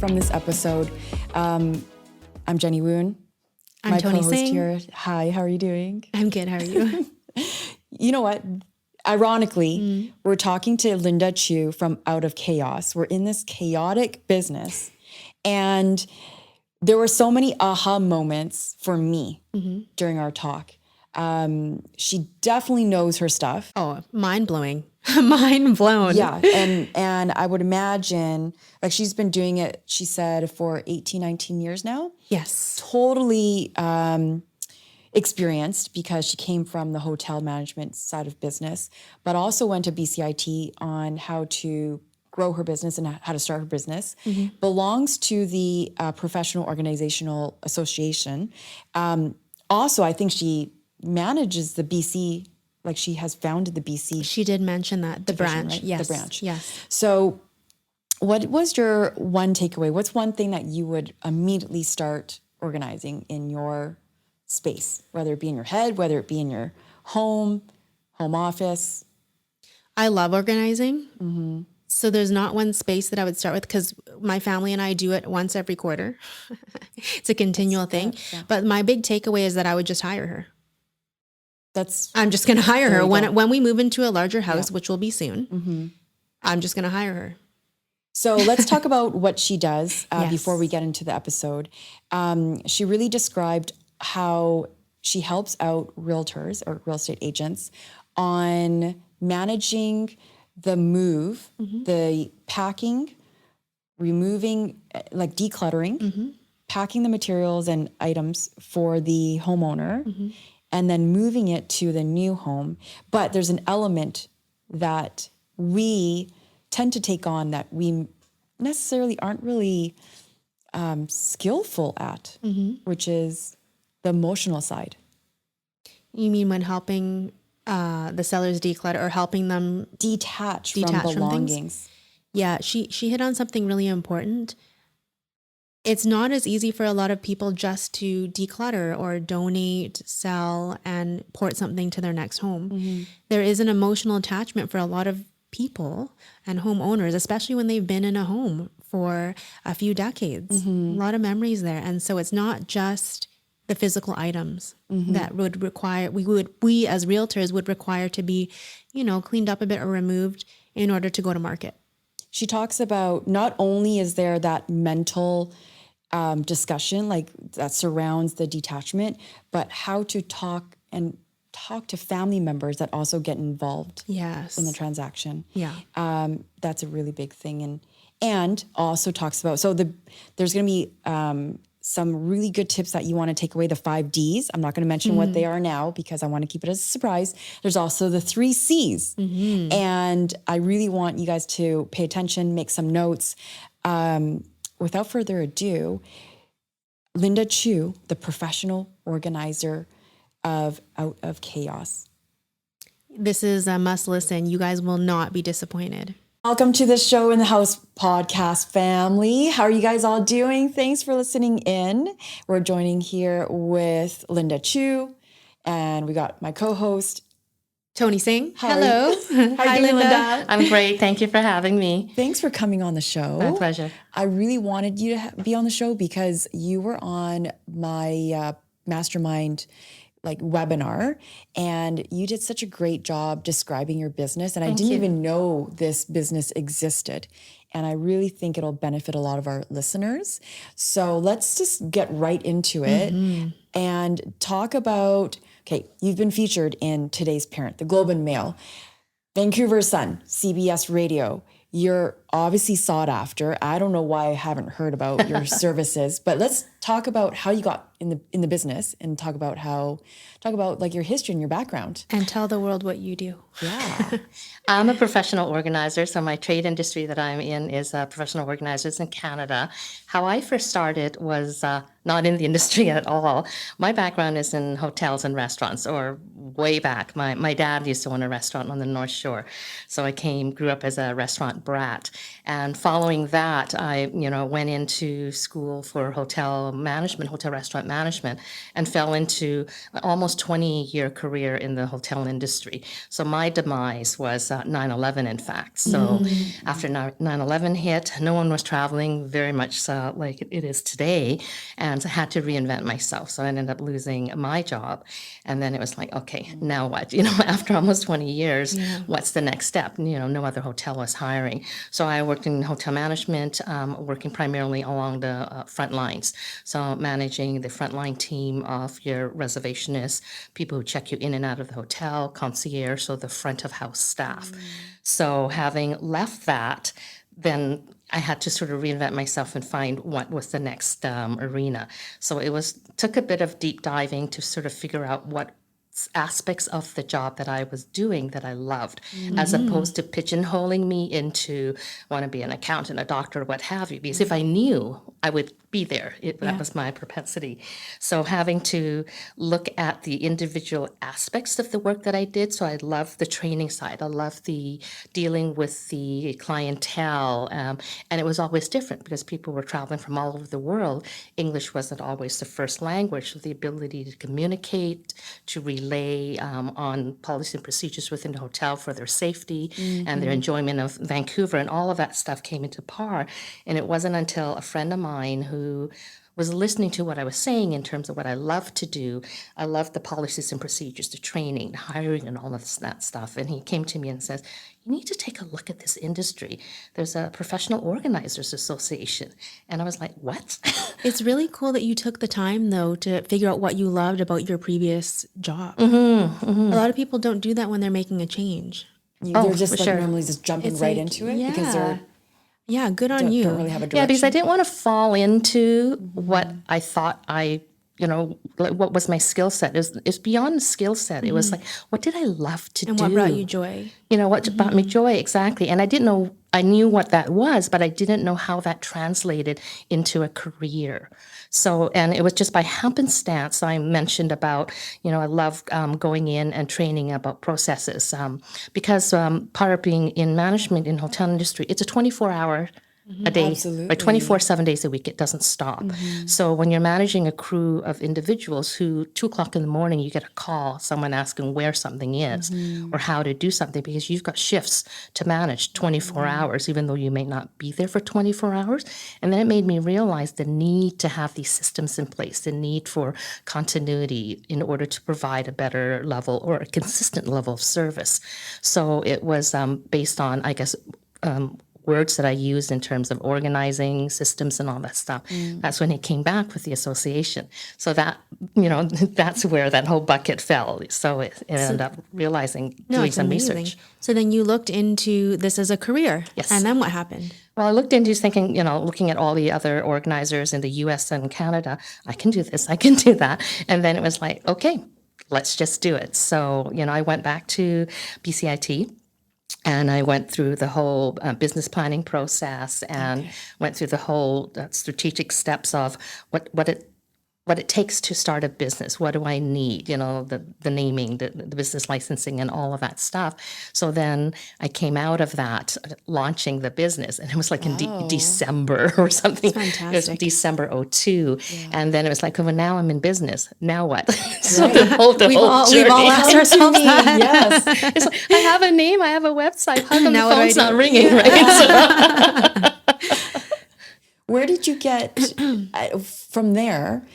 from this episode. I'm Jenny Woon. I'm Tony co-host Singh. here. Hi, how are you doing? I'm good. How are you? You know what? Ironically, we're talking to Linda CHU from Out of Chaos. We're in this chaotic business. And there were so many aha moments for me during our talk. She definitely knows her stuff. Oh, mind blowing. Mind blown. Yeah. And I would imagine, like, she's been doing it, she said, for 18, 19 years now. Yes. Totally experienced because she came from the hotel management side of business, but also went to BCIT on how to grow her business and how to start her business. Belongs to the Professional Organizational Association. Also, I think she manages the BC, like she has founded the BC. She did mention that, the division, branch. right? Yes. The branch. Yes. So what was your one takeaway? What's one thing that you would immediately start organizing in your space, whether it be in your head, whether it be in your home office? I love organizing. So there's not one space that I would start with because my family and I do it once every quarter. It's a continual thing. Yeah. But my big takeaway is that I would just hire her. I'm just going to hire There her. you go. When we move into a larger house, which will be soon, I'm just going to hire her. So let's talk about what she does Yes. before we get into the episode. She really described how she helps out realtors or real estate agents on managing the move, the packing, removing, like decluttering, packing the materials and items for the homeowner, and then moving it to the new home. But there's an element that we tend to take on that we necessarily aren't really skillful at, which is the emotional side. You mean when helping the sellers declutter or helping them Detach from Detach from things? belongings. Yeah, she hit on something really important. It's not as easy for a lot of people just to declutter or donate, sell, and port something to their next home. There is an emotional attachment for a lot of people and homeowners, especially when they've been in a home for a few decades. A lot of memories there. And so it's not just the physical items that would require, we as realtors would require to be, cleaned up a bit or removed in order to go to market. She talks about not only is there that mental discussion like that surrounds the detachment, but how to talk to family members that also get involved Yes. in the transaction. Yeah. That's a really big thing. And also talks about, there's going to be some really good tips that you want to take away, the 5 Ds. I'm not going to mention what they are now because I want to keep it as a surprise. There's also the 3 Cs. And I really want you guys to pay attention, make some notes. Without further ado, Linda CHU, the professional organizer of Out of Chaos. This is a must listen. You guys will not be disappointed. Welcome to the Show in the House podcast family. How are you guys all doing? Thanks for listening in. We're joining here with Linda CHU, and we got my co-host, Tony Singh. How are Hello. you? How Hi, are you doing, Linda. Linda? I'm great. Thank you for having me. Thanks for coming on the show. My pleasure. I really wanted you to be on the show because you were on my mastermind webinar, and you did such a great job describing your business, and I didn't even know this business existed, and I really think it'll benefit a lot of our listeners. So let's just get right into it and talk about, okay, you've been featured in Today's Parent, the Globe and Mail, Vancouver Sun, CBS Radio. You're obviously sought after. I don't know why I haven't heard about your services, but let's talk about how you got in the business and talk about like your history and your background. And tell the world what you do. Yeah. I'm a professional organizer, so my trade industry that I'm in is professional organizers in Canada. How I first started was not in the industry at all. My background is in hotels and restaurants, or way back. My dad used to own a restaurant on the North Shore. So I grew up as a restaurant brat. And following that, I, went into school for hotel restaurant management, and fell into almost 20-year career in the hotel industry. So my demise was 9/11, in fact. So after 9/11 hit, no one was traveling very much like it is today, and I had to reinvent myself. So I ended up losing my job. And then it was like, okay, now what? After almost 20 years, what's the next step? No other hotel was hiring. So I worked in hotel management, working primarily along the front lines. So managing the frontline team of your reservationists, people who check you in and out of the hotel, concierge, so the front of house staff. So having left that, then I had to sort of reinvent myself and find what was the next arena. So took a bit of deep diving to sort of figure out what aspects of the job that I was doing that I loved, as opposed to pigeonholing me into want to be an accountant, a doctor, what have you. Because if I knew, I would be there. That was my propensity. So having to look at the individual aspects of the work that I did. So I loved the training side. I loved the dealing with the clientele. And it was always different because people were traveling from all over the world. English wasn't always the first language. So the ability to communicate, to relay on policy and procedures within the hotel for their safety and their enjoyment of Vancouver, and all of that stuff came into par. And it wasn't until a friend of mine who was listening to what I was saying in terms of what I love to do. I love the policies and procedures, the training, the hiring, and all of that stuff. And he came to me and says, you need to take a look at this industry. There's a Professional Organizers Association. And I was like, what? It's really cool that you took the time, though, to figure out what you loved about your previous job. A lot of people don't do that when they're making a change. They're just normally just jumping right into it because they're good on you. don't really have a direction. Yeah, because I didn't want to fall into what I thought like what was my skill set. It's beyond skill set. It was like, what did I love to do? And what brought you joy? What brought me joy, exactly. And I didn't know, I knew what that was, but I didn't know how that translated into a career. So, and it was just by happenstance I mentioned about, I love going in and training about processes because part of being in management in hotel industry, it's a 24-hour a day, Absolutely. like 24, 7 days a week. It doesn't stop. So when you're managing a crew of individuals who 2:00 in the morning, you get a call, someone asking where something is or how to do something, because you've got shifts to manage 24 hours, even though you may not be there for 24 hours. And then it made me realize the need to have these systems in place, the need for continuity in order to provide a better level or a consistent level of service. So it was based on, I guess, words that I used in terms of organizing systems and all that stuff. That's when it came back with the association. So that, that's where that whole bucket fell. So it ended up realizing, doing it's some amazing. research. So then you looked into this as a career. Yes. And then what happened? Well, I looked into thinking, looking at all the other organizers in the US and Canada, I can do this, I can do that. And then it was like, okay, let's just do it. So, I went back to BCIT. And I went through the whole business planning process and went through the whole strategic steps of what it takes to start a business. What do I need? The naming, the business licensing, and all of that stuff. So then I came out of that launching the business, and it was like in December or something. That's fantastic. It was December 2002. And then it was like, well, now I'm in business. Now what? So the whole We've all journey. asked ourselves that. Yes. It's like, I have a name, I have a website. How come Now the what do I phone's do? not ringing, right? Where did you get from there?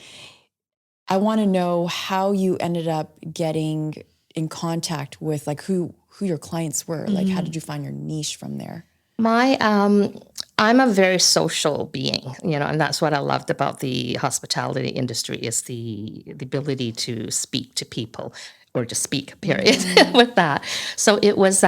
I want to know how you ended up getting in contact with who your clients were. Like, how did you find your niche from there? I'm a very social being, and that's what I loved about the hospitality industry is the ability to speak to people or just speak, period, with that. So it was,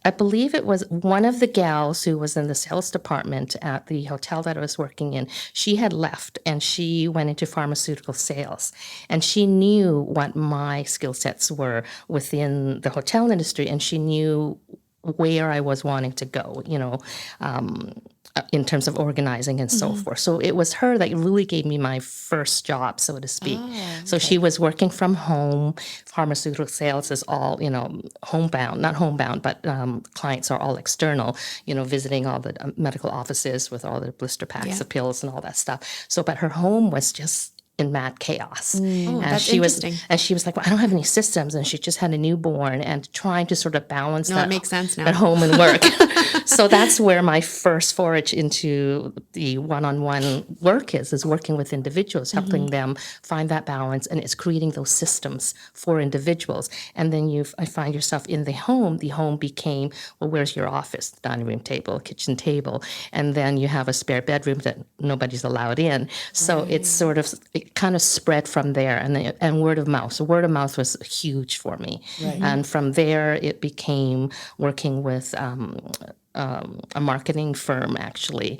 I believe it was one of the gals who was in the sales department at the hotel that I was working in. She had left and she went into pharmaceutical sales, and she knew what my skill sets were within the hotel industry, and she knew where I was wanting to go, in terms of organizing and so forth. So it was her that really gave me my first job, so to speak. So she was working from home. Pharmaceutical sales is all, homebound, not homebound, but clients are all external, visiting all the medical offices with all the blister packs of pills and all that stuff. So, but her home was just in mad chaos. Oh, that's she interesting. she was like, well, I don't have any systems, and she just had a newborn, and trying to sort of balance that. It makes sense now. At home and work. So that's where my first forage into the one-on-one work is working with individuals, helping them find that balance, and it's creating those systems for individuals. And then I find yourself in the home. The home became, well, where's your office? Dining room table, kitchen table, and then you have a spare bedroom that nobody's allowed in. So it's sort of, it kind of spread from there, and word of mouth. So word of mouth was huge for me. And from there, it became working with a marketing firm, actually,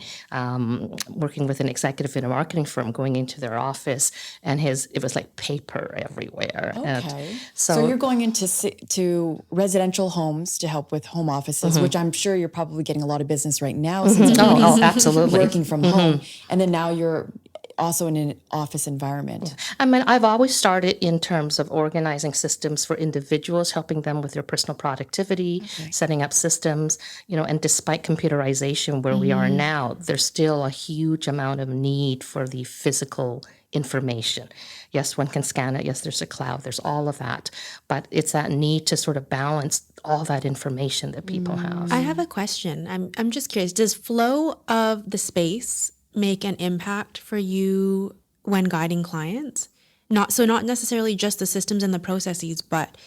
working with an executive in a marketing firm, going into their office, and it was like paper everywhere. Okay. So you're going into to residential homes to help with home offices, which I'm sure you're probably getting a lot of business right now since everybody's absolutely. working from home. And then now you're also in an office environment. I mean, I've always started in terms of organizing systems for individuals, helping them with their personal productivity, setting up systems, and despite computerization where we are now, there's still a huge amount of need for the physical information. Yes, one can scan it. Yes, there's a cloud. There's all of that. But it's that need to sort of balance all that information that people have. I have a question. I'm just curious. Does flow of the space make an impact for you when guiding clients? Not necessarily just the systems and the processes, but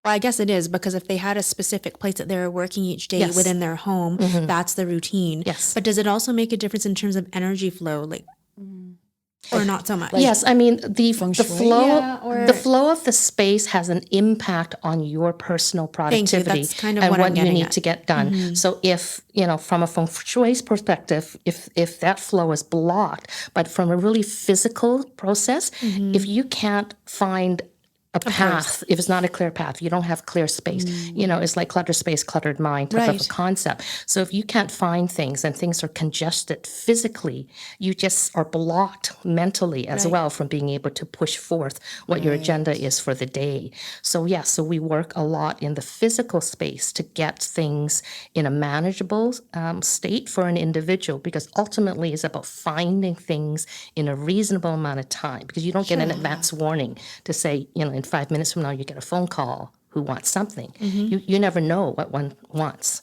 I guess it is, because if they had a specific place that they were working each day within their home, that's the routine. Yes. But does it also make a difference in terms of energy flow, or not so much? Yes, I mean the flow or- the flow of the space has an impact on your personal productivity. That's kind of and what I'm what you getting need at. to get done. So if from a feng shui perspective, if that flow is blocked, but from a really physical process, if you can't find a path, if it's not a clear path, you don't have clear space. It's like cluttered space, cluttered mind type of a concept. So if you can't find things and things are congested physically, you just are blocked mentally as well from being able to push forth what your agenda is for the day. So so we work a lot in the physical space to get things in a manageable state for an individual, because ultimately it's about finding things in a reasonable amount of time, because you don't get an advance warning to say, in 5 minutes from now, you get a phone call who wants something. You never know what one wants.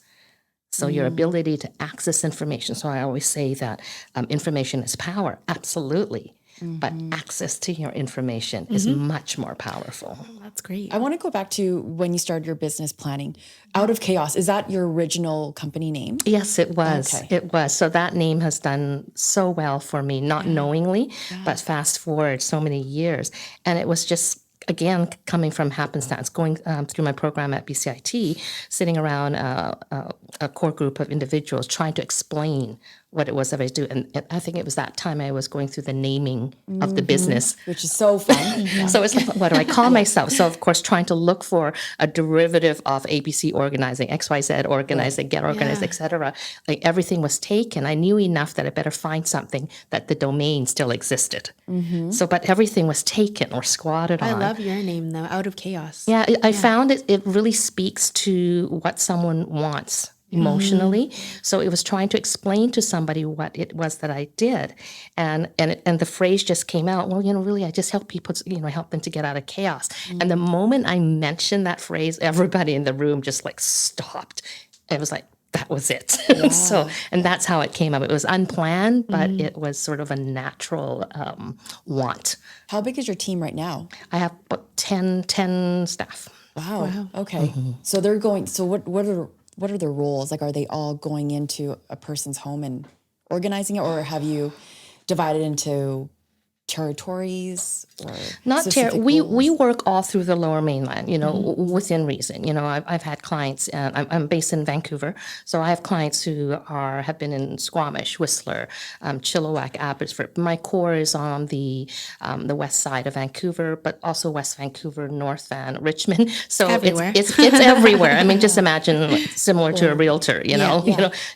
So your ability to access information. So I always say that information is power, absolutely. But access to your information is much more powerful. That's great. I want to go back to when you started your business planning. Out of Chaos, is that your original company name? Yes, it was. Okay. It was. So that name has done so well for me, not knowingly, but fast forward so many years. And it was just, again, coming from happenstance, going through my program at BCIT, sitting around a core group of individuals trying to explain what it was that I do. And I think it was that time I was going through the naming of the business. Which is so fun. So it's like, what do I call myself? So, of course, trying to look for a derivative of ABC organizing, XYZ organizing, Get Organized, etc. Like everything was taken. I knew enough that I better find something that the domain still existed. So, but everything was taken or squatted on. I love your name, though, Out of Chaos. Yeah, I found it really speaks to what someone wants emotionally. So it was trying to explain to somebody what it was that I did. And the phrase just came out, well, really, I just help people, help them to get out of chaos. And the moment I mentioned that phrase, everybody in the room just like stopped. It was like, that was it. So, and that's how it came up. It was unplanned, but it was sort of a natural want. How big is your team right now? I have about 10 staff. Wow. Okay. So they're going, so what are their roles? Like, are they all going into a person's home and organizing it, or have you divided into territories or Not specific we rules? work all through the Lower Mainland, within reason. I've had clients. I'm based in Vancouver, so I have clients who have been in Squamish, Whistler, Chilliwack, Abbotsford. My core is on the west side of Vancouver, but also West Vancouver, North Van, Richmond. So Everywhere. it's everywhere. I mean, just imagine like, similar to a realtor. You know,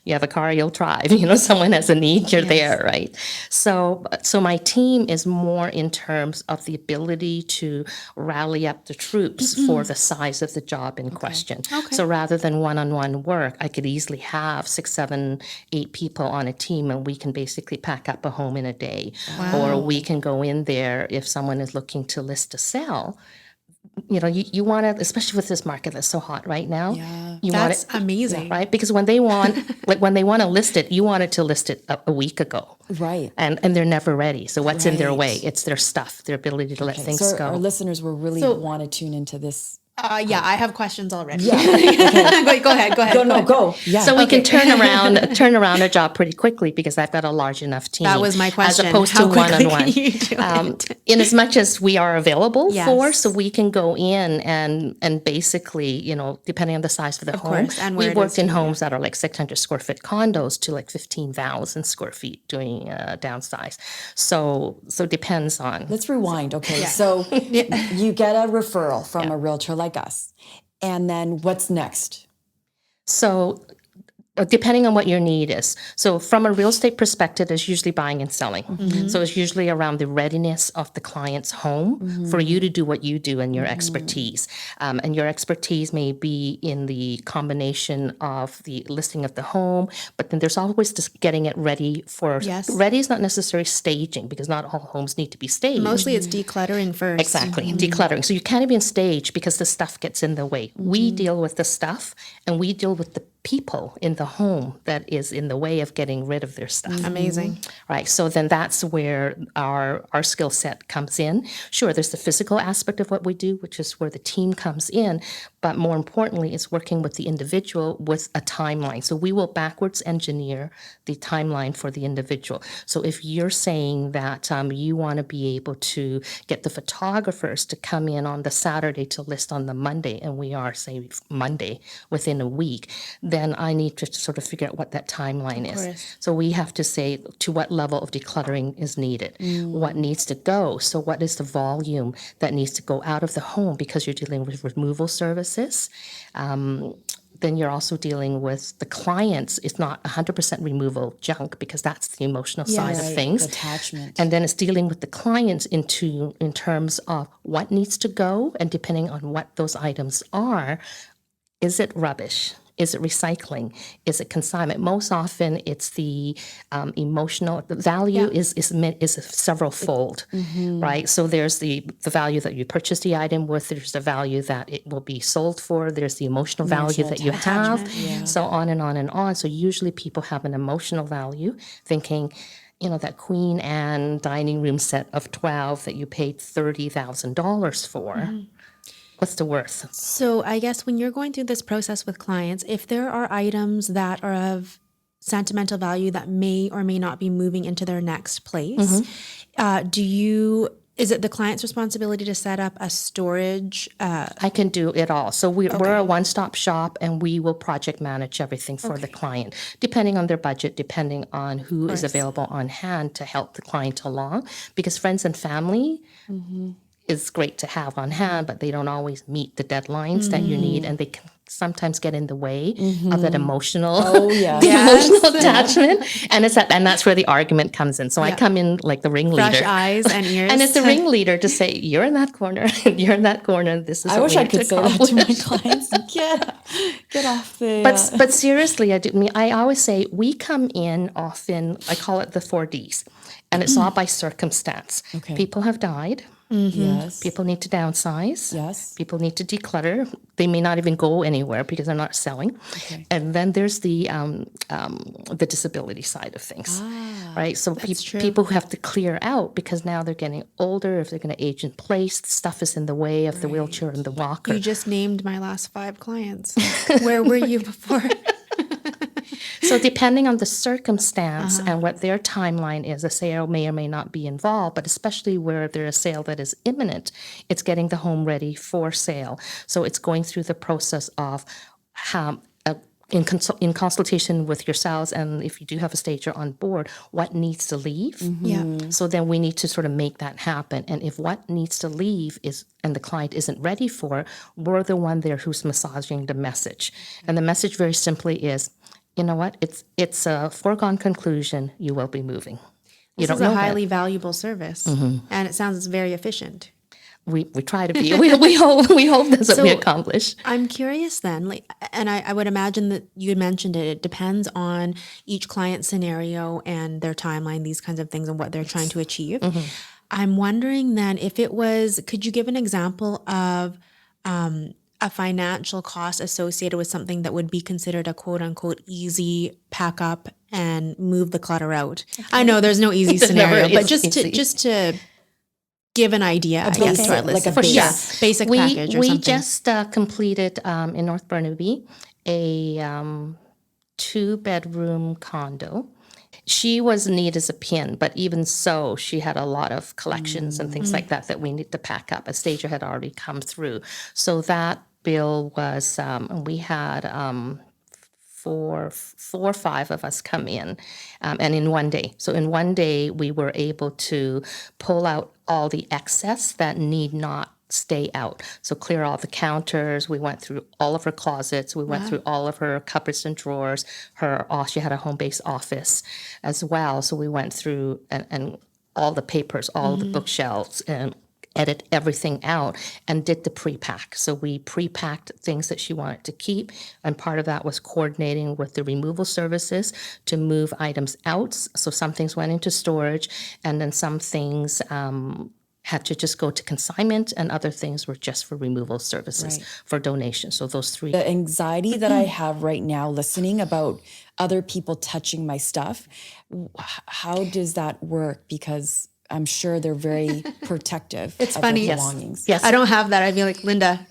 you have a car, you'll drive. Someone has a need, you're there, right? So my team is more in terms of the ability to rally up the troops for the size of the job in question. So rather than one-on-one work, I could easily have 6, 7, 8 people on a team, and we can basically pack up a home in a day. Or we can go in there if someone is looking to list to sell. You want to, especially with this market that's so hot right now. Yeah. You That's want it, amazing. right? Because when they want, when they want to list it, you want it to list it a week ago. Right. And they're never ready. So what's in their Right. way? It's their stuff, their ability to let things So go. our listeners will really want to tune into this. Yeah, I have questions already. Yeah. Go ahead. Go. Yeah. So we can turn around a job pretty quickly because I've got a large enough team. That was my question. As opposed How to quickly one-on-one. can you do it? In as much as we are available for, Yes. so we can go in and basically, depending on the size of the home, course, and where we've it worked is in too, homes that are like 600 square foot condos to like 15,000 square feet doing downsize. So it depends on. Let's rewind. Okay. So you get a referral from a realtor like us. And then what's next? So depending on what your need is. So from a real estate perspective, there's usually buying and selling. So it's usually around the readiness of the client's home for you to do what you do and your expertise. And your expertise may be in the combination of the listing of the home, but then there's always just getting it ready for, Yes. ready is not necessarily staging because not all homes need to be staged. Mostly it's decluttering first. Exactly, decluttering. So you can't even stage because the stuff gets in the way. We deal with the stuff and we deal with the people in the home that is in the way of getting rid of their stuff. Amazing. Right. So then that's where our skill set comes in. Sure, there's the physical aspect of what we do, which is where the team comes in. But more importantly, it's working with the individual with a timeline. So we will backwards engineer the timeline for the individual. So if you're saying that you want to be able to get the photographers to come in on the Saturday to list on the Monday, and we are, say, Monday within a week, then I need to sort of figure out what that timeline is. course. So we have to say to what level of decluttering is needed, what needs to go. So what is the volume that needs to go out of the home because you're dealing with removal services. Then you're also dealing with the clients. It's not 100% removal junk because that's the emotional side of Right, things. attachment. And then it's dealing with the clients in terms of what needs to go, and depending on what those items are, is it rubbish? Is it recycling? Is it consignment? Most often, it's the emotional. The value is several fold, right? So there's the value that you purchased the item with. There's the value that it will be sold for. There's the emotional value that you have. So on and on and on. So usually people have an emotional value, thinking, that Queen Anne dining room set of 12 that you paid $30,000 for. What's the worth? So I guess when you're going through this process with clients, if there are items that are of sentimental value that may or may not be moving into their next place, is it the client's responsibility to set up a storage? I can do it all. So we're a one-stop shop, and we will project manage everything for the client, depending on their budget, depending on who is available on hand to help the client along. Because friends and family is great to have on hand, but they don't always meet the deadlines that you need, and they can sometimes get in the way of that emotional, emotional attachment. And that's where the argument comes in. So I come in like the ringleader, Fresh eyes and ears. and it's the ringleader to say, "You're in that corner, and you're in that corner. This is." I what wish we I need to could say that to my accomplish." clients. Get off the. But seriously, I always say we come in often. I call it the 4Ds, and it's all by circumstance. Okay. People have died. Yes. People need to downsize. Yes. People need to declutter. They may not even go anywhere because they're not selling. Okay. And then there's the disability side of things, right? So people who have to clear out because now they're getting older. If they're going to age in place, stuff is in the way of the wheelchair and the walker. You just named my last 5 clients. Where were you before? So depending on the circumstance and what their timeline is, a sale may or may not be involved, but especially where there's a sale that is imminent, it's getting the home ready for sale. So it's going through the process of how, in consultation with yourselves, and if you do have a stager on board, what needs to leave. Yeah. So then we need to sort of make that happen. And if what needs to leave is, and the client isn't ready for it, we're the one there who's massaging the message. And the message very simply is, you know what, it's a foregone conclusion, you will be moving. You This is don't a know highly valuable service, and it sounds very efficient. we try to be. We hope that's what we So- accomplish. I'm curious then, like, and I would imagine that you had mentioned it. It depends on each client scenario and their timeline, these kinds of things, and what they're trying to achieve. I'm wondering then if it was. Could you give an example of a financial cost associated with something that would be considered a quote unquote easy pack up and move the clutter out? I know there's no easy scenario, never but is easy. just to give an idea, I guess, to our basic, like a listeners. base. Basic package or We something. just completed in North Burnaby a 2-bedroom condo. She was neat as a pin, but even so, she had a lot of collections and things like that we need to pack up. A stager had already come through. So that bill was, we had four or five of us come in, and in one day. So in one day, we were able to pull out all the excess that need not stay out. So clear all the counters. We went through all of her closets. We went through all of her cupboards and drawers. She had a home-based office as well. So we went through and all the papers, all the bookshelves, and edit everything out and did the pre-pack. So we pre-packed things that she wanted to keep, and part of that was coordinating with the removal services to move items out. So some things went into storage, and then some things had to just go to consignment, and other things were just for removal services, for donation. So those three. The anxiety that I have right now listening about other people touching my stuff, how does that work? Because I'm sure they're very protective of funny. their Yes. belongings. Yes. I don't have that. I'd be like, Linda,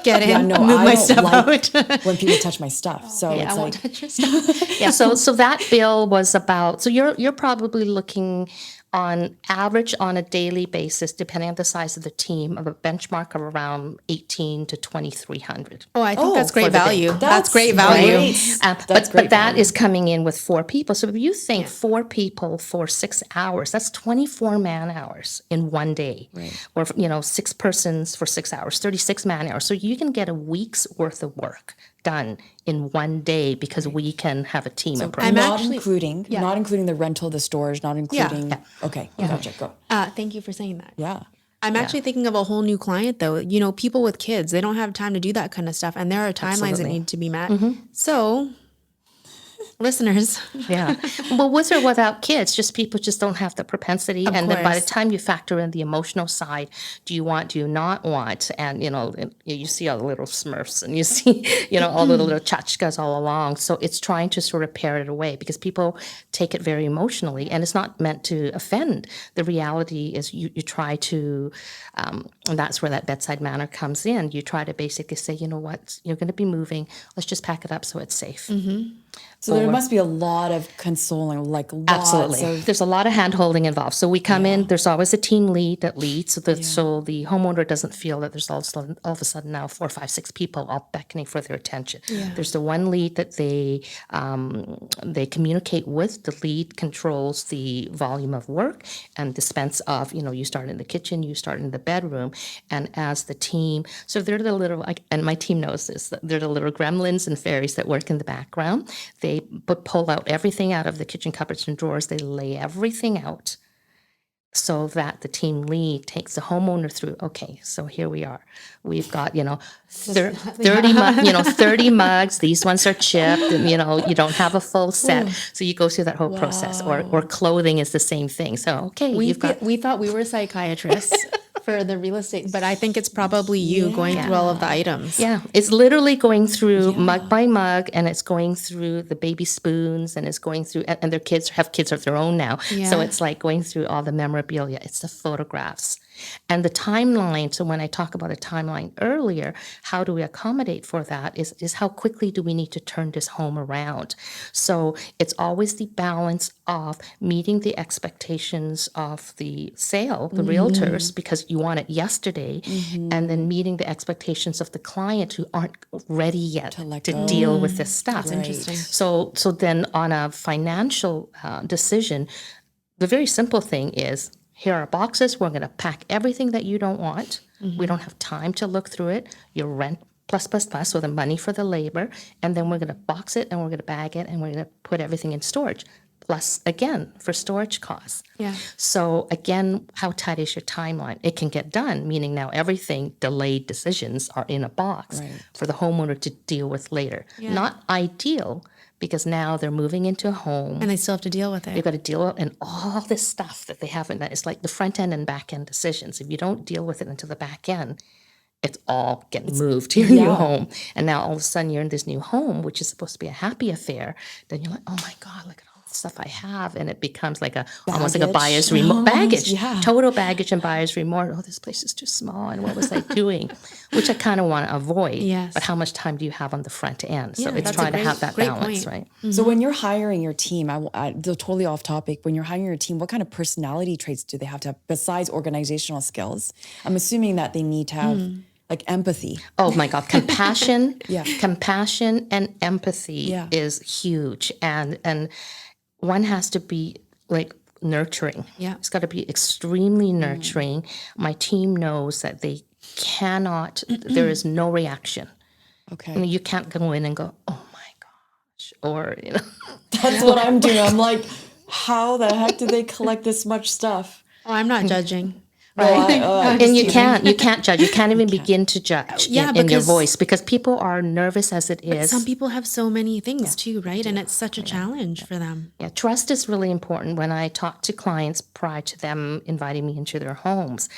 get in, no, move I my don't stuff like out. when people touch my stuff. So I it's won't like, touch your stuff. Yeah, so that bill was about, so you're probably looking on average on a daily basis, depending on the size of the team, of a benchmark of around 18 to 2,300. Oh, I think that's for great the day. value. That's great value. great. But That's great that value. is coming in with 4 people. So if you think 4 people for 6 hours, that's 24 man hours in one day. Or 6 persons for 6 hours, 36 man hours. So you can get a week's worth of work done in one day because we can have a team approach. I'm not actually- including the rental, the storage, not including. Okay, gotcha. Go. Thank you for saying that. Yeah. I'm actually thinking of a whole new client though. People with kids, they don't have time to do that kind of stuff. And there are timelines that need to be met. So listeners, Yeah. Well, with or without kids, just people just don't have the propensity. And then by the course. time you factor in the emotional side, do you not want? And, you see all the little Smurfs and you see, all the little tchotchkes all along. So it's trying to sort of pare it away because people take it very emotionally and it's not meant to offend. The reality is you try to, and that's where that bedside manner comes in. You try to basically say, you know what, you're going to be moving. Let's just pack it up so it's safe. So there must be a lot of consoling, like lots Absolutely. of. There's a lot of hand-holding involved. So we come in, there's always a team lead that leads so the homeowner doesn't feel that there's all of a sudden now 4, 5, 6 people all beckoning for their attention. There's the one lead that they communicate with. The lead controls the volume of work and dispense of, you start in the kitchen, you start in the bedroom. And as the team, so they're the little, and my team knows this, they're the little gremlins and fairies that work in the background. They pull out everything out of the kitchen cupboards and drawers. They lay everything out so that the team lead takes the homeowner through. Okay, so here we are. We've got 30 mugs. These ones are chipped, and you don't have a full set. So you go through that whole process. Or clothing is the same thing. So okay, we thought we were psychiatrists for the real estate, but I think it's probably you going through all of the items. Yeah, it's literally going through mug by mug, and it's going through the baby spoons, and it's going through, and their kids have kids of their own now. So it's like going through all the memorabilia. It's the photographs. And the timeline, so when I talk about a timeline earlier, how do we accommodate for that is how quickly do we need to turn this home around? So it's always the balance of meeting the expectations of the sale, the realtors, because you want it yesterday, and then meeting the expectations of the client who aren't ready yet to deal with this stuff. That's interesting. So then on a financial decision, the very simple thing is, here are boxes. We're going to pack everything that you don't want. We don't have time to look through it. Your rent plus, so the money for the labor. And then we're going to box it and we're going to bag it and we're going to put everything in storage. Plus, again, for storage costs. Yeah. So again, how tight is your timeline? It can get done, meaning now everything, delayed decisions are in a box for the homeowner to deal with later. Not ideal, because now they're moving into a home. And they still have to deal with They've it. got to deal with and all this stuff that they have in that. It's like the front end and back end decisions. If you don't deal with it until the back end, it's all getting moved to your new home. And now all of a sudden you're in this new home, which is supposed to be a happy affair. Then you're like, oh my God, look at all the stuff I have. And it becomes like almost like a buyer's remorse. Baggage. Total baggage and buyer's remorse. Oh, this place is too small. And what was I doing? Which I kind of want to avoid. Yes. But how much time do you have on the front end? So it's that's trying a to have that great balance, point. right? So when you're hiring your team, I totally off topic. When you're hiring your team, what kind of personality traits do they have to have besides organizational skills? I'm assuming that they need to have like empathy. Oh my God, compassion. Yeah. Compassion and empathy is huge. And one has to be like nurturing. Yeah. It's got to be extremely nurturing. My team knows that they cannot, there is no reaction. Okay. I mean, you can't go in and go, oh my gosh, or, you know. That's what I'm doing. I'm like, how the heck did they collect this much stuff? Oh, I'm not judging. And you can't judge. You can't even begin to judge in your because- voice because people are nervous as it is. Some people have so many things too, right? And it's such a challenge for them. Yeah, trust is really important. When I talk to clients prior to them inviting me into their homes,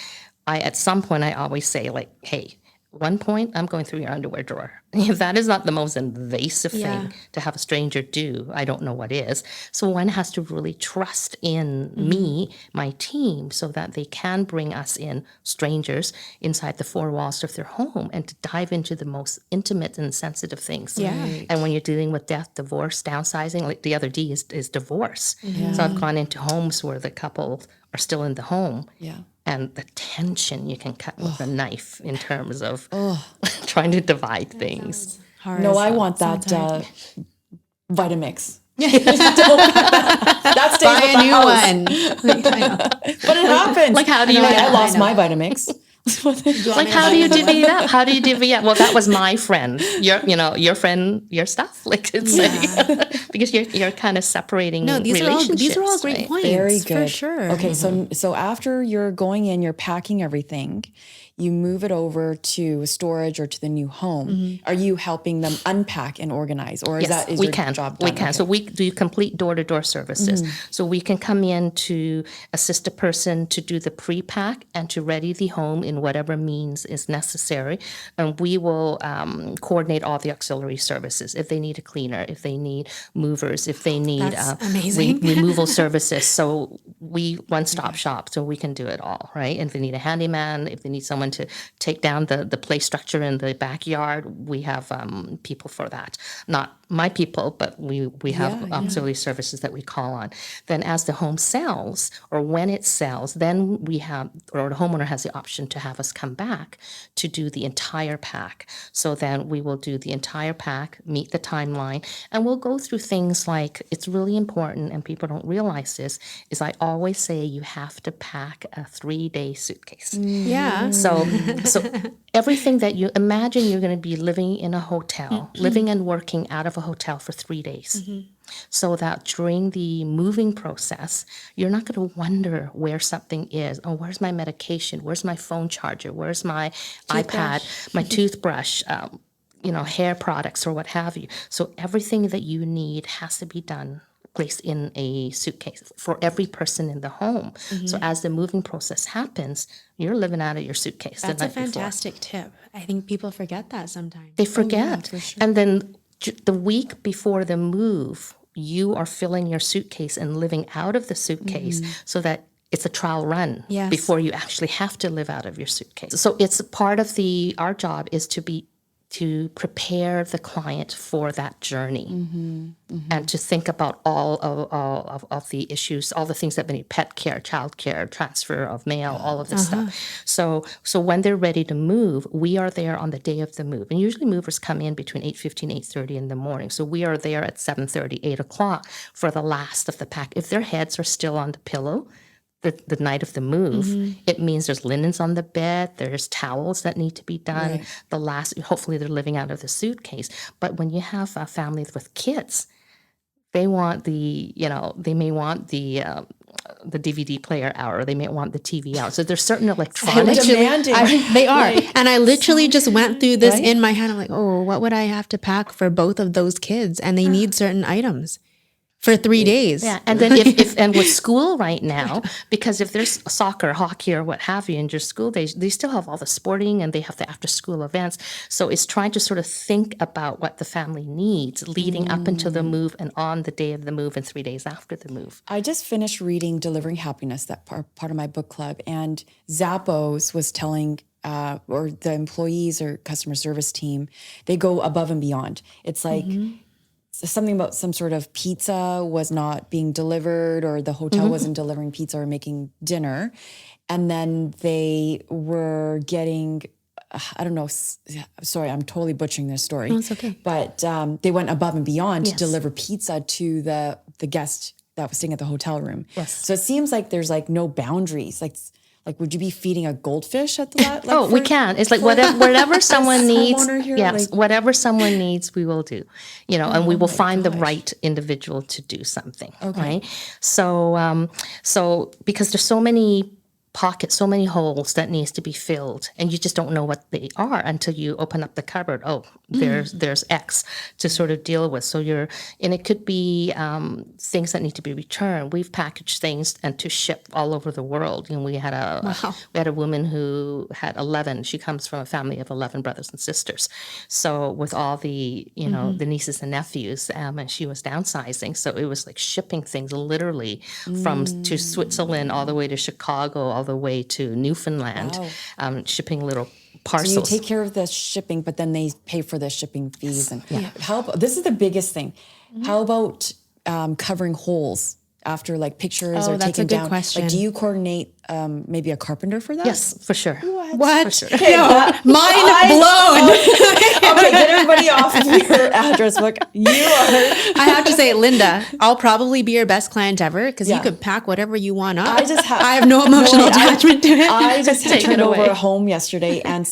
at some point I always say like, hey, one point I'm going through your underwear drawer. If that is not the most invasive thing to have a stranger do, I don't know what is. So one has to really trust in me, my team, so that they can bring us in, strangers, inside the four walls of their home and to dive into the most intimate and sensitive things. Yeah. And when you're dealing with death, divorce, downsizing, like the other D is divorce. So I've gone into homes where the couple are still in the home. Yeah. And the tension you can cut with a knife in terms of trying to divide things. Hard. No, I want that Vitamix. That stays Buy with a the new house. one. I know. But it happens. Like, how do you? I lost I know. my Vitamix. Like, how do you divvy that? How do you divvy up? Well, that was my friend. Your friend, your stuff. Like it's like, because you're kind of separating. No, these are all great right? points. Very good. For sure. Okay, so after you're going in, you're packing everything, you move it over to storage or to the new home. Are you helping them unpack and organize, or is Yes, that we your can. job done? We can. Okay. So we do complete door-to-door services. So we can come in to assist a person to do the pre-pack and to ready the home in whatever means is necessary. And we will coordinate all the auxiliary services. If they need a cleaner, if they need movers, if they need That's amazing. removal services. So we one-stop shop, so we can do it all, right? And if they need a handyman, if they need someone to take down the play structure in the backyard, we have people for that. Not my people, but we have auxiliary services that we call on. Then as the home sells, or when it sells, then we have, or the homeowner has the option to have us come back to do the entire pack. So then we will do the entire pack, meet the timeline, and we'll go through things like, it's really important, and people don't realize this, is I always say you have to pack a 3-day suitcase. Yeah. So everything that you imagine, you're going to be living in a hotel, living and working out of a hotel for 3 days. So that during the moving process, you're not going to wonder where something is. Oh, where's my medication? Where's my phone charger? Where's my iPad, my toothbrush, hair products or what have you. So everything that you need has to be done, placed in a suitcase for every person in the home. So as the moving process happens, you're living out of your suitcase. That's the a night before. fantastic tip. I think people forget that sometimes. They forget. And then the week before the move, you are filling your suitcase and living out of the suitcase so that it's a trial run Yes. before you actually have to live out of your suitcase. So it's part of our job is to prepare the client for that journey and to think about all of the issues, all the things that we need: pet care, child care, transfer of mail, all of this stuff. So when they're ready to move, we are there on the day of the move. And usually movers come in between 8:15, 8:30 in the morning. So we are there at 7:30, 8 o'clock for the last of the pack. If their heads are still on the pillow, the night of the move, it means there's linens on the bed, there's towels that need to be done. Right. Hopefully they're living out of the suitcase. But when you have families with kids, they want they may want the DVD player out, or they may want the TV out. So there's certain electronics. Demanding. They are. And I literally just went through this Right? in my head. I'm like, oh, what would I have to pack for both of those kids? And they need certain items for 3 days. Yeah, and then if and with school right now, because if there's soccer, hockey, or what have you in your school, they still have all the sporting and they have the after school events. So it's trying to sort of think about what the family needs leading up until the move and on the day of the move and 3 days after the move. I just finished reading Delivering Happiness, that part of my book club, and Zappos was telling, or the employees or customer service team, they go above and beyond. It's like something about some sort of pizza was not being delivered, or the hotel wasn't delivering pizza or making dinner. And then they were getting, I don't know, sorry, I'm totally butchering this story. No, it's okay. But they went above and beyond to deliver pizza to the guest that was staying at the hotel room. Yes. So it seems like there's like no boundaries. Like, would you be feeding a goldfish at the lot? We can. It's like whatever someone needs. homeowner here, Yes, like- whatever someone needs, we will do. And we will find the right individual to do something. Okay. Right. So because there's so many pockets, so many holes that needs to be filled, and you just don't know what they are until you open up the cupboard. Oh, there's X to sort of deal with. So and it could be things that need to be returned. We've packaged things and to ship all over the world. We had a woman who had 11. She comes from a family of 11 brothers and sisters. So with all the the nieces and nephews, and she was downsizing. So it was like shipping things literally to Switzerland all the way to Chicago, all the way to Newfoundland, shipping little parcels. So you take care of the shipping, but then they pay for the shipping fees. And this is the biggest thing. How about covering holes after like pictures are that's taken a good down? question. Like, do you coordinate maybe a carpenter for that? Yes, for sure. What? Okay, Mind blown. Okay, get everybody off of your address book. You are. I have to say, Linda, I'll probably be your best client ever because you could pack whatever you want up. I have no emotional attachment to it. I just had Take turned it over away. a home yesterday, and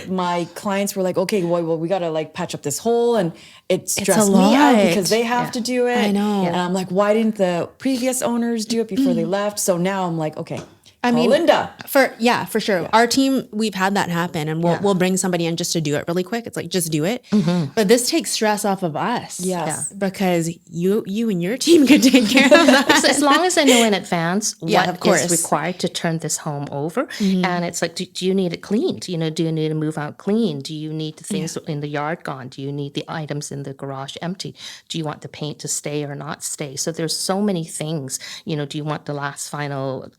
my clients were like, "Okay, well, we got to like patch up this hole," and it stressed me out lot. because they have to do it. I know. and I'm like, "Why didn't the previous owners do it before they left?" So now I'm like, "Okay, I call mean, Linda." For sure. Our team, we've had that happen, and we'll bring somebody in just to do it really quick. It's like, just do it. But this takes stress off of us. Yes. Because you and your team could take care of that. So as long as I know in advance of what course. is required to turn this home over, and it's like, do you need it cleaned? Do you need to move out clean? Do you need the things in the yard gone? Do you need the items in the garage empty? Do you want the paint to stay or not stay? So there's so many things. Do you want the last final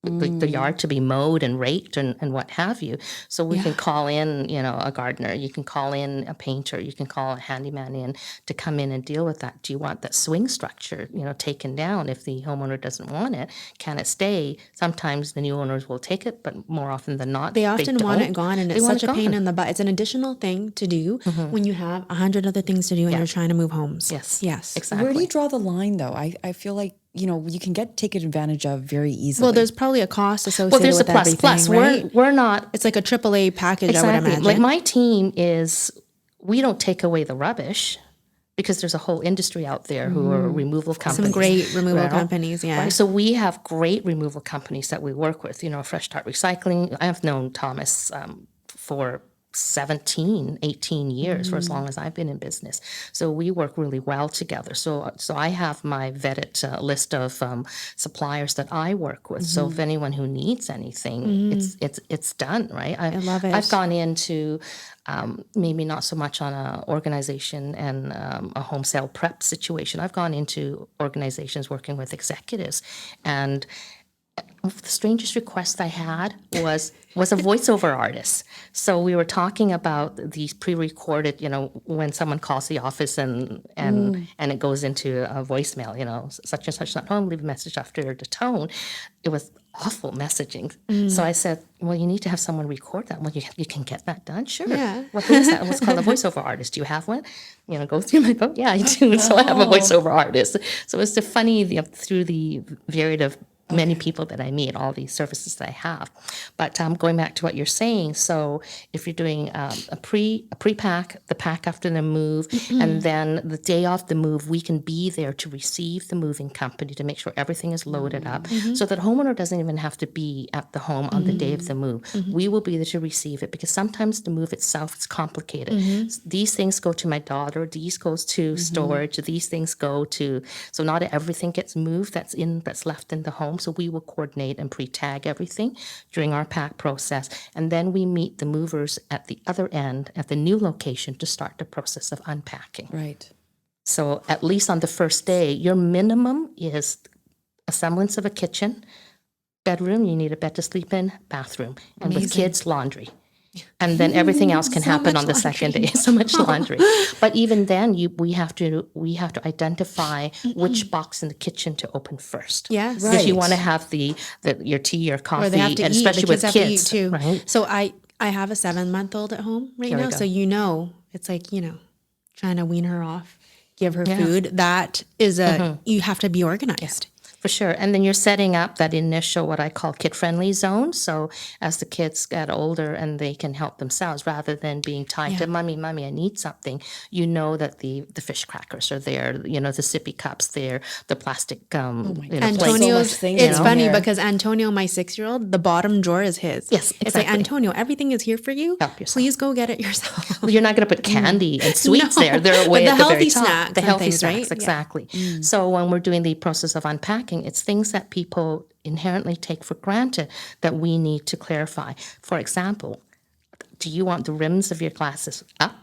the yard to be mowed and raked and what have you. So we can call in, a gardener. You can call in a painter. You can call a handyman in to come in and deal with that. Do you want that swing structure, taken down? If the homeowner doesn't want it, can it stay? Sometimes the new owners will take it, but more often than not, They often want don't. it gone, and They it's want such it a pain gone. in the butt. It's an additional thing to do when you have 100 other things to do and you're trying to move homes. Yes. Exactly. Where do you draw the line, though? I feel like you can get taken advantage of very easily. Well, there's probably a cost associated Well, there's with a plus. everything, Plus, right? we're not It's like a AAA package, I would imagine. Like my team we don't take away the rubbish because there's a whole industry out there who are removal companies. Some great removal Right? companies, yeah. Right? So we have great removal companies that we work with. Fresh Start Recycling. I have known Thomas for 17, 18 years, for as long as I've been in business. So we work really well together. So I have my vetted list of suppliers that I work with. So if anyone who needs anything, it's done, right? I love it. I've gone into maybe not so much on an organization and a home sale prep situation. I've gone into organizations working with executives, and the strangest request I had was a voiceover artist. So we were talking about these pre-recorded, when someone calls the office and it goes into a voicemail, such and such not home, leave a message after the tone. It was awful messaging. So I said, well, you need to have someone record that. Well, you can get that done? Sure. Yeah. Well, who is that? What's called a voiceover artist. Do you have one? Go through my phone. Yeah, I do. So I have a voiceover artist. So it's through the varied of many people that I meet, all these services that I have. But going back to what you're saying, so if you're doing a pre-pack, the pack after the move, and then the day of the move, we can be there to receive the moving company to make sure everything is loaded up, so that homeowner doesn't even have to be at the home on the day of the move. We will be there to receive it, because sometimes the move itself is complicated. These things go to my daughter, these goes to storage, these things go to, so not everything gets moved that's left in the home. So we will coordinate and pre-tag everything during our pack process. And then we meet the movers at the other end, at the new location, to start the process of unpacking. Right. So at least on the first day, your minimum is a semblance of a kitchen, bedroom, you need a bed to sleep in, bathroom, and with kids, laundry. And then everything else can happen on the second day. So much laundry. But even then, we have to identify which box in the kitchen to open first. Yes. Because you Right. want to have your tea, your coffee, Or they have to and eat. especially The with kids have kids. to eat too. Right? So I have a 7-month-old at home right Here we now. go. So it's like, trying to wean her off, give her Yeah. food. That is you have to be organized. For sure. And then you're setting up that initial, what I call kid-friendly zone. So as the kids get older and they can help themselves, rather than being tied to, mommy, I need something, that the fish crackers are there, the sippy cups there, the plastic, plates. Antonio's, So much things it's in funny there. because Antonio, my 6-year-old, the bottom drawer is his. Yes, It's like, exactly. Antonio, everything is here for you. Help yourself. Please go get it yourself. Well, you're not going to put candy and sweets No, there. They're but way the at the very healthy top. snacks The and healthy things, snacks, right? Yeah. exactly. So when we're doing the process of unpacking, it's things that people inherently take for granted that we need to clarify. For example, do you want the rims of your glasses up,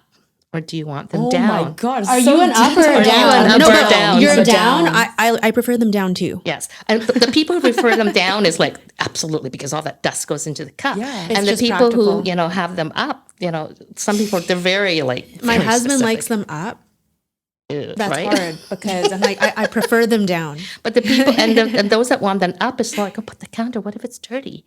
or do you want them Oh down? my God. Are so you an up or detailed. a down? an up or a down? You're He's a down. I prefer them down too. Yes, and the people who refer them down is like absolutely, because all that dust goes into the cup. Yeah. It's And the just people who practical. have them up, some people they're very like My very husband specific. likes them up. That's right? hard because I'm like, I prefer them down. But the people and those that want them up is like, oh, put the counter. What if it's dirty?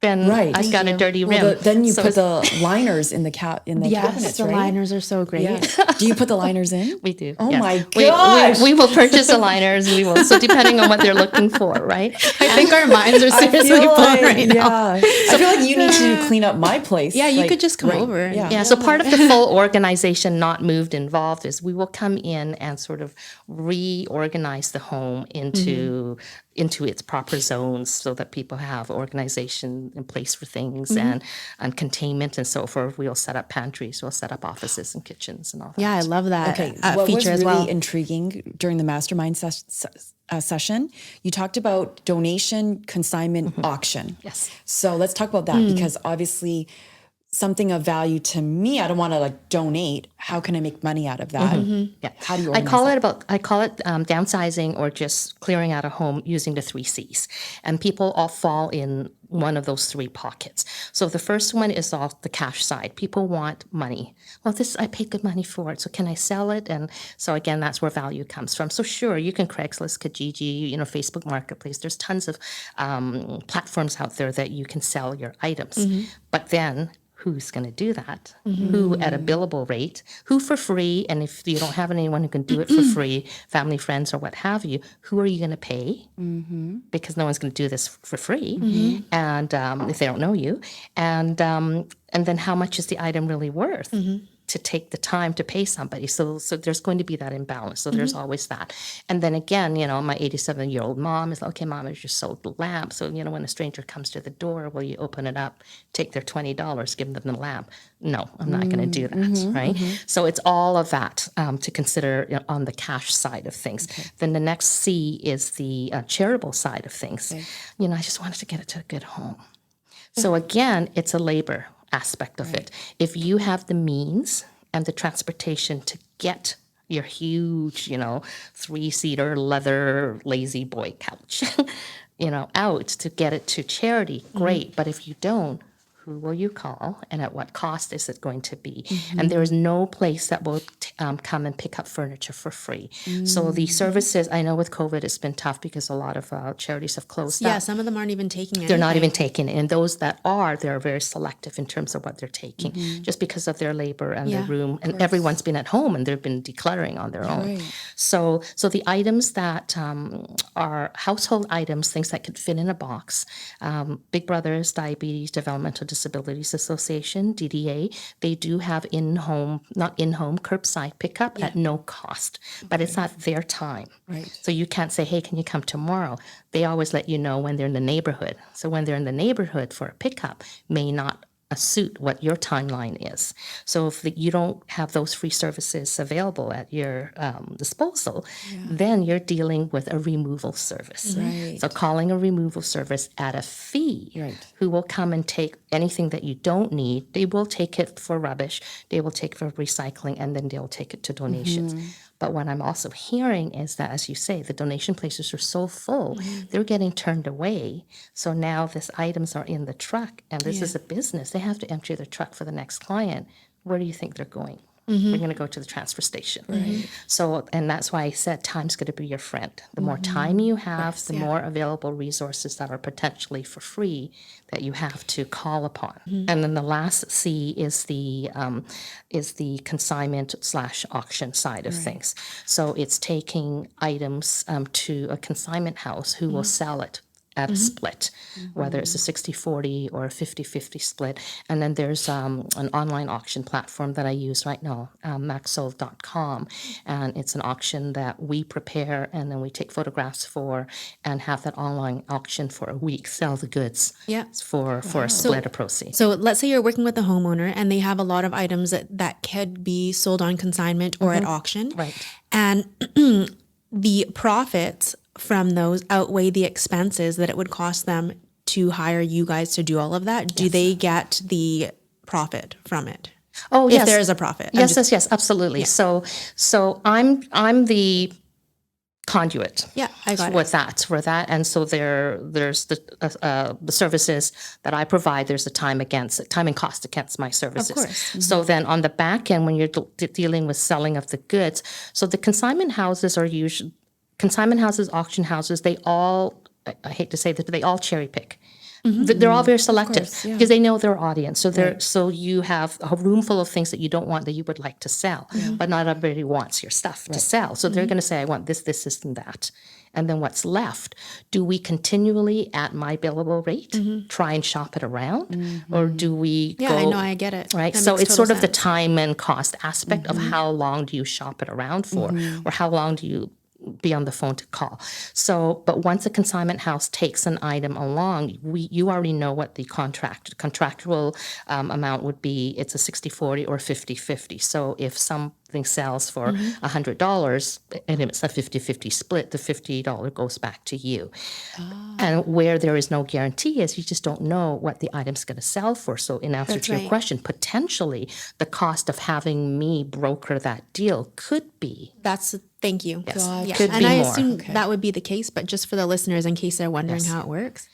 Then Right. I've got a dirty rim. Well, then you So put it's- the liners in the cabinets, the right? liners are so great. Yeah. Do you put the liners in? We do. Oh yes. my We- gosh. We will purchase the liners. We will. So depending on what they're looking for, right? I think our minds are I seriously feel full like, right now. yeah. I feel like you need to clean up my place. Yeah, you like, could just come right, over. Yeah. Yeah, so part of the full organization, not moved, involved, is we will come in and sort of reorganize the home into its proper zones, so that people have organization in place for things and containment and so forth. We'll set up pantries, we'll set up offices and kitchens and all that. Yeah, I love that Okay. What was feature really as well. intriguing during the mastermind session, you talked about donation consignment auction. Yes. So let's talk about that, because obviously something of value to me, I don't want to like donate. How can I make money out of that? Yeah. How do you I organize call that? it downsizing, or just clearing out a home using the 3 C's. And people all fall in one of those 3 pockets. So the first one is off the cash side. People want money. Well, I paid good money for it, so can I sell it? And so again, that's where value comes from. So sure, you can Craigslist, Kijiji, Facebook Marketplace. There's tons of platforms out there that you can sell your items. But then, who's going to do that? Who at a billable rate? Who for free? And if you don't have anyone who can do it for free, family, friends, or what have you, who are you going to pay? Because no one's going to do this for free, and if they don't know you, and then how much is the item really worth? To take the time to pay somebody. So there's going to be that imbalance. So there's always that. And then again, my 87-year-old mom is like, okay, mom, I just sold the lamp. So, when a stranger comes to the door, will you open it up, take their $20, give them the lamp? No, I'm not going to do that, right? So it's all of that to consider on the cash side of things. Then the next C is the charitable side of things. I just wanted to get it to a good home. So again, it's a labor aspect of it. If you have the means and the transportation to get your huge, 3-seater leather lazy boy couch, out to get it to charity, great. But if you don't, who will you call, and at what cost is it going to be? And there is no place that will come and pick up furniture for free. So the services, I know with COVID, it's been tough because a lot of charities have closed Yeah, up. some of them aren't even taking it. They're not even taking it. And those that are, they're very selective in terms of what they're taking, just because of their labor and their room. And everyone's been at home and they've been decluttering on their own. Right. So the items that are household items, things that could fit in a box, Big Brothers Diabetes Developmental Disabilities Association, DDA, they do have not in-home, curbside pickup at no cost, but it's at their time. Right. So you can't say, hey, can you come tomorrow? They always let you know when they're in the neighborhood. So when they're in the neighborhood for a pickup may not suit what your timeline is. So if you don't have those free services available at your disposal, then you're dealing with a removal service. Right. So calling a removal service at a fee, who will come and take anything that you don't need. They will take it for rubbish, they will take it for recycling, and then they'll take it to donations. But what I'm also hearing is that, as you say, the donation places are so full, they're getting turned away. So now these items are in the truck, and this is a business. They have to empty their truck for the next client. Where do you think they're going? They're going to go to the transfer station. So, and that's why I said time's going to be your friend. The more time you have, the more available resources that are potentially for free that you have to call upon. And then the last C is the consignment / auction side of things. So it's taking items to a consignment house who will sell it at a split, whether it's a 60-40 or a 50-50 split. And then there's an online auction platform that I use right now, maxsold.com. And it's an auction that we prepare and then we take photographs for and have that online auction for a week, sell the goods for a split of proceeds. So let's say you're working with a homeowner and they have a lot of items that could be sold on consignment or at auction. Right. And the profits from those outweigh the expenses that it would cost them to hire you guys to do all of that. Do they get the profit from it? Oh, if there is a profit. Yes, absolutely. So I'm the conduit. Yeah, I got it. For that, and so there's the services that I provide. There's a time and cost against my services. Of course. So then on the back end, when you're dealing with selling of the goods, so the consignment houses are usually auction houses. They all, I hate to say that, they all cherry pick. They're all very selective because they know their audience. So so you have a room full of things that you don't want that you would like to sell, but not everybody wants your stuff to sell. So they're going to say, I want this, this, and that. And then what's left? Do we continually, at my billable rate, try and shop it around? Or do we go? Yeah, I know, I get it. Right? That So makes it's total sort of the sense. time and cost aspect of how long do you shop it around for, or how long do you be on the phone to call. So, but once a consignment house takes an item along, you already know what the contractual amount would be. It's a 60-40 or 50-50. So if something sells for $100 and it's a 50-50 split, the $50 goes back to you. And where there is no guarantee is you just don't know what the item's going to sell for. So in answer to your question, potentially the cost of having me broker that deal could be. Thank you. Yes. Yeah. Could And be I more. assume that would be the case, but just for the listeners, in case they're wondering how it works.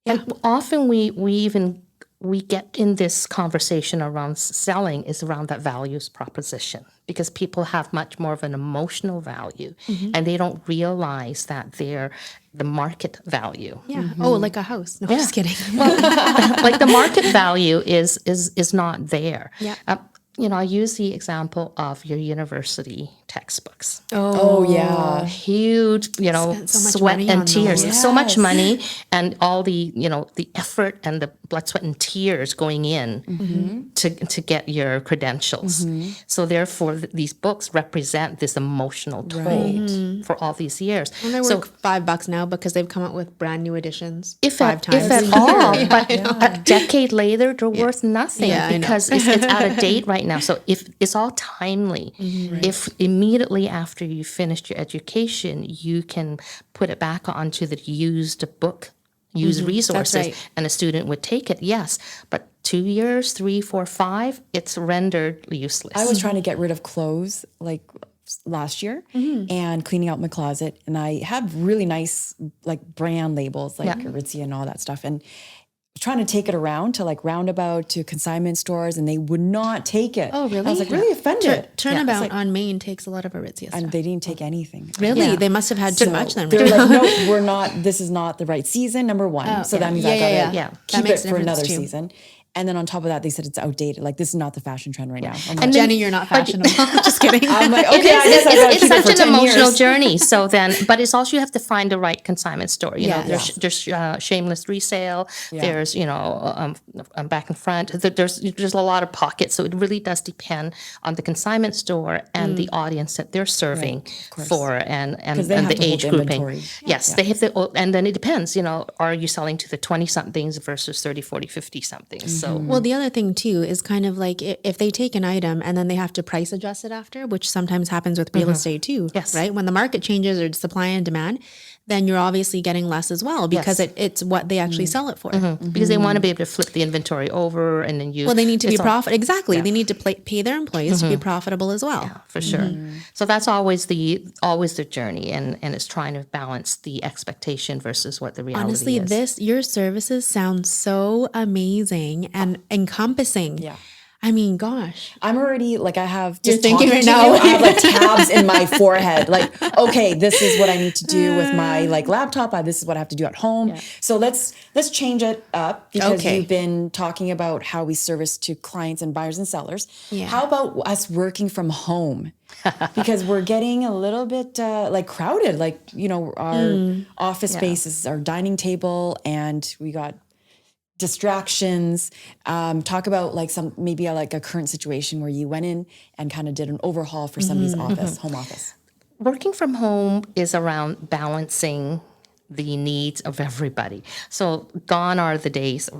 And often we get in this conversation around selling is around that values proposition, because people have much more of an emotional value and they don't realize that they're the market value. Yeah. Oh, like a house. No, just kidding. Like the market value is not there. Yeah. I use the example of your university textbooks. Oh, yeah. Huge, Spent so much sweat money and on tears. those. So much money and all the, the effort and the blood, sweat, and tears going in to get your credentials. So therefore, these books represent this emotional toll for all these years. And they're worth $5 now because they've come out with brand new editions If five times. if at all, but a decade later, they're worth nothing because it's out of date right now. So if it's all timely, if immediately after you finished your education, you can put it back onto the used resources, and a student would take it, yes. But 2 years, 3, 4, 5, it's rendered useless. I was trying to get rid of clothes, like last year and cleaning out my closet. And I had really nice like brand labels like Aritzia and all that stuff. And trying to take it around to like Roundabout to consignment stores, and they would not take it. Oh, really? I was like really offended. Turnabout on Main takes a lot of Aritzia stuff. And they didn't take anything. Really? Yeah. They must have had too much then. They're like, no, we're not, this is not the right season, number one. So that means I gotta That keep makes it a for difference another too. season. And then on top of that, they said it's outdated. Like, this is not the fashion trend right now. I'm And Jenny, you're not fashionable. Just kidding. I'm like, It okay, I is, guess I gotta it's keep it such for an 10 emotional years. journey. So then, but it's also you have to find the right consignment store. You know, Yes. there's shameless resale. There's back and front. There's a lot of pockets. So it really does depend on the consignment store and the audience that they're serving for, and they have the to hold age the grouping. inventory. Yes, they have to, and then it depends. You know, are you selling to the 20 somethings versus 30, 40, 50 somethings? So. Well, the other thing too is kind of like if they take an item and then they have to price adjust it after, which sometimes happens with real estate too, Yes. right? When the market changes or supply and demand, then you're obviously getting less as well because it's what they actually sell it for. Because they want to be able to flip the inventory over and then you. Well, they need to be it's all- profit. Exactly. They need to pay their employees to be profitable as well. For sure. So that's always the journey, and it's trying to balance the expectation versus what the reality Honestly, is. your services sound so amazing and encompassing. Yeah. I mean, gosh. I'm already like, I have You're just thinking talking right to now. you, I have like tabs in my forehead. Like, okay, this is what I need to do with my like laptop. This is what I have to do at home. So let's change it up because Okay. you've been talking about how we service to clients and buyers and sellers. Yeah. How about us working from home? Because we're getting a little bit like crowded. Like, you know, our office spaces, our dining table, and we got distractions. Talk about like maybe like a current situation where you went in and kind of did an overhaul for somebody's office, home office. Working from home is around balancing the needs of everybody. So gone are the days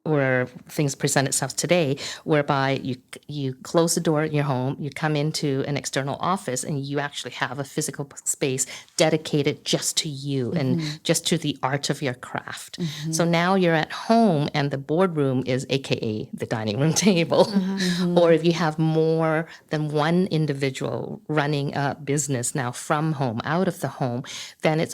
where things present itself today, whereby you close the door in your home, you come into an external office, and you actually have a physical space dedicated just to you and just to the art of your craft. So now you're at home, and the boardroom is AKA the dining room table. Or if you have more than one individual running a business now from home, out of the home, then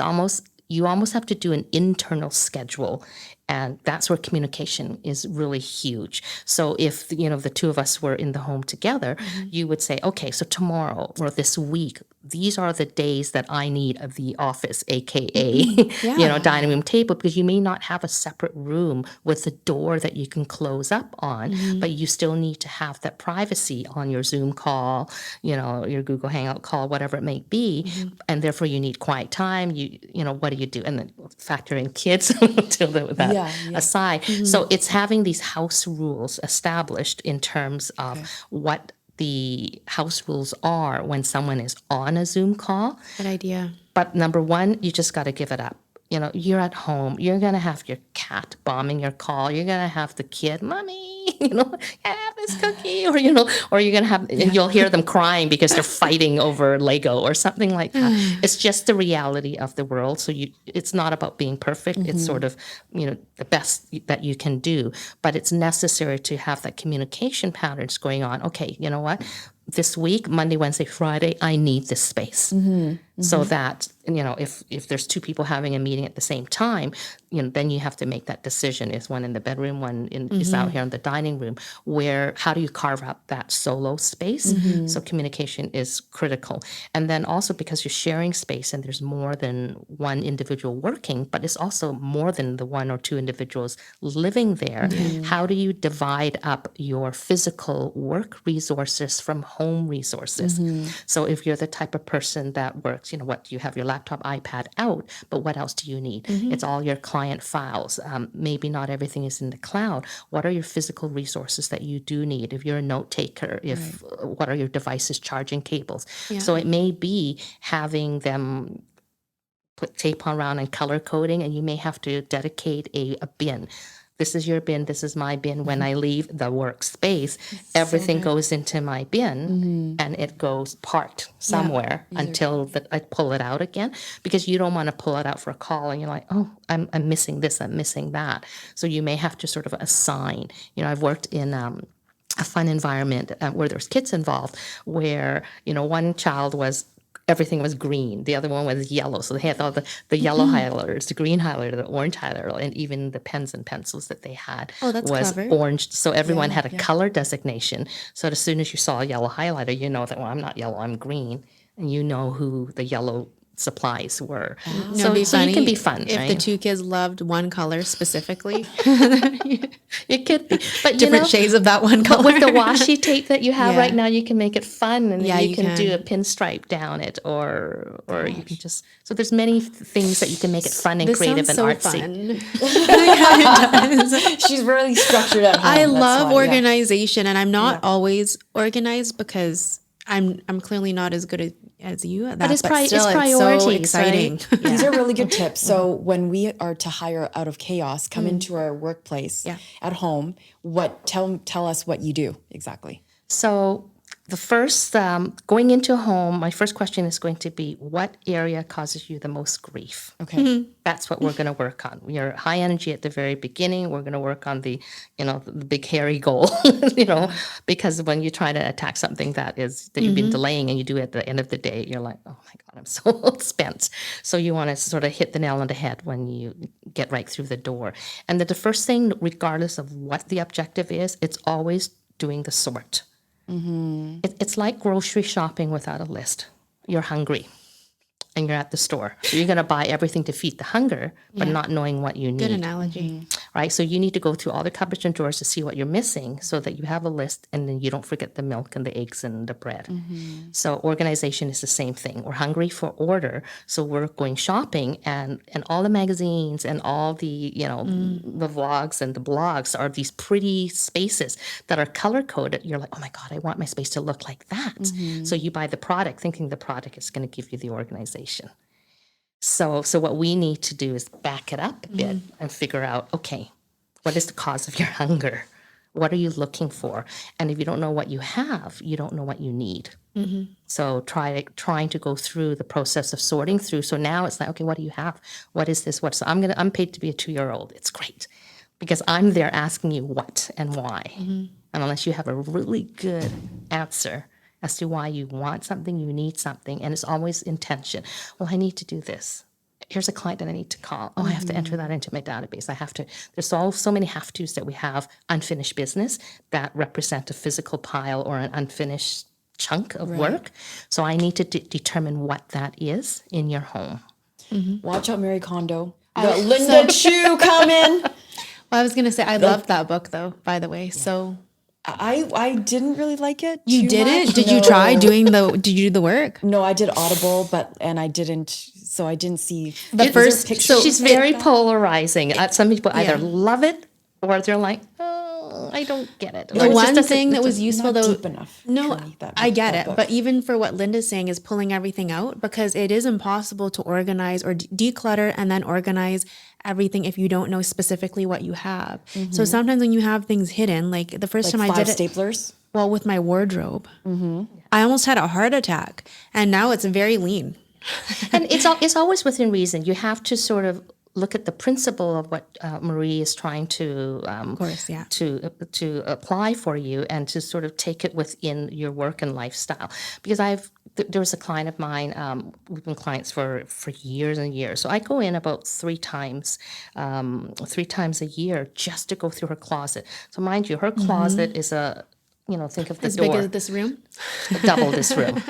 you almost have to do an internal schedule. And that's where communication is really huge. So if, the two of us were in the home together, you would say, okay, so tomorrow or this week, these are the days that I need of the office, AKA, dining room table, because you may not have a separate room with a door that you can close up on, but you still need to have that privacy on your Zoom call, your Google Hangout call, whatever it may be. And therefore you need quiet time. What do you do? And then factor in kids to aside. So it's having these house rules established in terms of what the house rules are when someone is on a Zoom call. Good idea. But number one, you just got to give it up. You're at home. You're going to have your cat bombing your call. You're going to have the kid, mommy, have this cookie. Or you're going to have, and you'll hear them crying because they're fighting over Lego or something like that. It's just the reality of the world. So it's not about being perfect. It's sort of, the best that you can do. But it's necessary to have that communication patterns going on. Okay, you know what? This week, Monday, Wednesday, Friday, I need this space. So that, if there's two people having a meeting at the same time, then you have to make that decision. Is one in the bedroom, one is out here in the dining room, how do you carve out that solo space? So communication is critical. And then also because you're sharing space and there's more than one individual working, but it's also more than the one or two individuals living there. How do you divide up your physical work resources from home resources? So if you're the type of person that works, you have your laptop, iPad out, but what else do you need? It's all your client files. Maybe not everything is in the cloud. What are your physical resources that you do need? If you're a note taker, what are your devices, charging cables? So it may be having them put tape around and color coding, and you may have to dedicate a bin. This is your bin, this is my bin. When I leave the workspace, everything goes into my bin and it goes parked somewhere until I pull it out again, because you don't want to pull it out for a call and you're like, oh, I'm missing this, I'm missing that. So you may have to sort of assign. I've worked in a fun environment where there's kids involved, where, one child was, everything was green, the other one was yellow. So they had all the yellow highlighters, the green highlighter, the orange highlighter, and even the pens and pencils that they had that's was clever. orange. So everyone had a color designation. So as soon as you saw a yellow highlighter, you know that, well, I'm not yellow, I'm green. And you know who the yellow supplies were. So you can be fun, if right? the two kids loved one color specifically. It could be, but Different shades of that one color. But with the washi tape that you have Yeah. right now, you can make it fun, and Yeah, you you can do a can. pinstripe down it, or you can just. So there's many things that you can make it fun and This creative sounds and so artsy. fun. She's really structured at home. I that's love why, yeah. organization, and I'm not always organized because I'm clearly not as good as you at that. But it's still, it's it's so priorities, exciting. right? These are really good tips. So when we are to hire out of chaos, come into our workplace at home, tell us what you do exactly. So the first, going into a home, my first question is going to be, what area causes you the most grief? Okay. That's what we're going to work on. You're high energy at the very beginning. We're going to work on the big hairy goal, because when you try to attack something that you've been delaying and you do it at the end of the day, you're like, oh my God, I'm so spent. So you want to sort of hit the nail on the head when you get right through the door. And the first thing, regardless of what the objective is, it's always doing the sort. It's like grocery shopping without a list. You're hungry and you're at the store. So you're going to buy everything to feed the hunger, but not knowing what you need. Good analogy. Right? So you need to go through all the cupboards and drawers to see what you're missing so that you have a list, and then you don't forget the milk and the eggs and the bread. So organization is the same thing. We're hungry for order, so we're going shopping, and all the magazines and all the, the vlogs and the blogs are these pretty spaces that are color coded. You're like, oh my God, I want my space to look like that. So you buy the product thinking the product is going to give you the organization. So what we need to do is back it up a bit and figure out, okay, what is the cause of your hunger? What are you looking for? And if you don't know what you have, you don't know what you need. So trying to go through the process of sorting through. So now it's like, okay, what do you have? What is this? I'm paid to be a 2-year-old. It's great because I'm there asking you what and why. And unless you have a really good answer as to why you want something, you need something, and it's always intention. Well, I need to do this. Here's a client that I need to call. Oh, I have to enter that into my database. I have to. There's so many have-tos that we have, unfinished business that represent a physical pile or an unfinished chunk of work. So I need to determine what that is in your home. Watch out, Mary Kondo. You got Linda Chu coming. Well, I was gonna say I loved that book though. By the way, so I didn't really like it. you too didn't? much. Did you try doing Did you do the work? No, I did Audible, and I didn't. So I didn't see The first- picture. She's very polarizing. Some people either love it or they're like, oh, I don't get it. Or The it just one doesn't- thing that it was just- useful not though. deep enough No, for me, I get that it. book. But even for what Linda's saying is pulling everything out, because it is impossible to organize or declutter and then organize everything if you don't know specifically what you have. So sometimes when you have things hidden, like the first time I five did it, staplers. well, with my wardrobe, I almost had a heart attack, and now it's very lean. And it's always within reason. You have to sort of look at the principle of what Marie is trying to course, yeah. to apply for you, and to sort of take it within your work and lifestyle. Because there was a client of mine, we've been clients for years and years. So I go in about 3 times a year just to go through her closet. So mind you, her closet is think of the As door. big as this room. Double this room.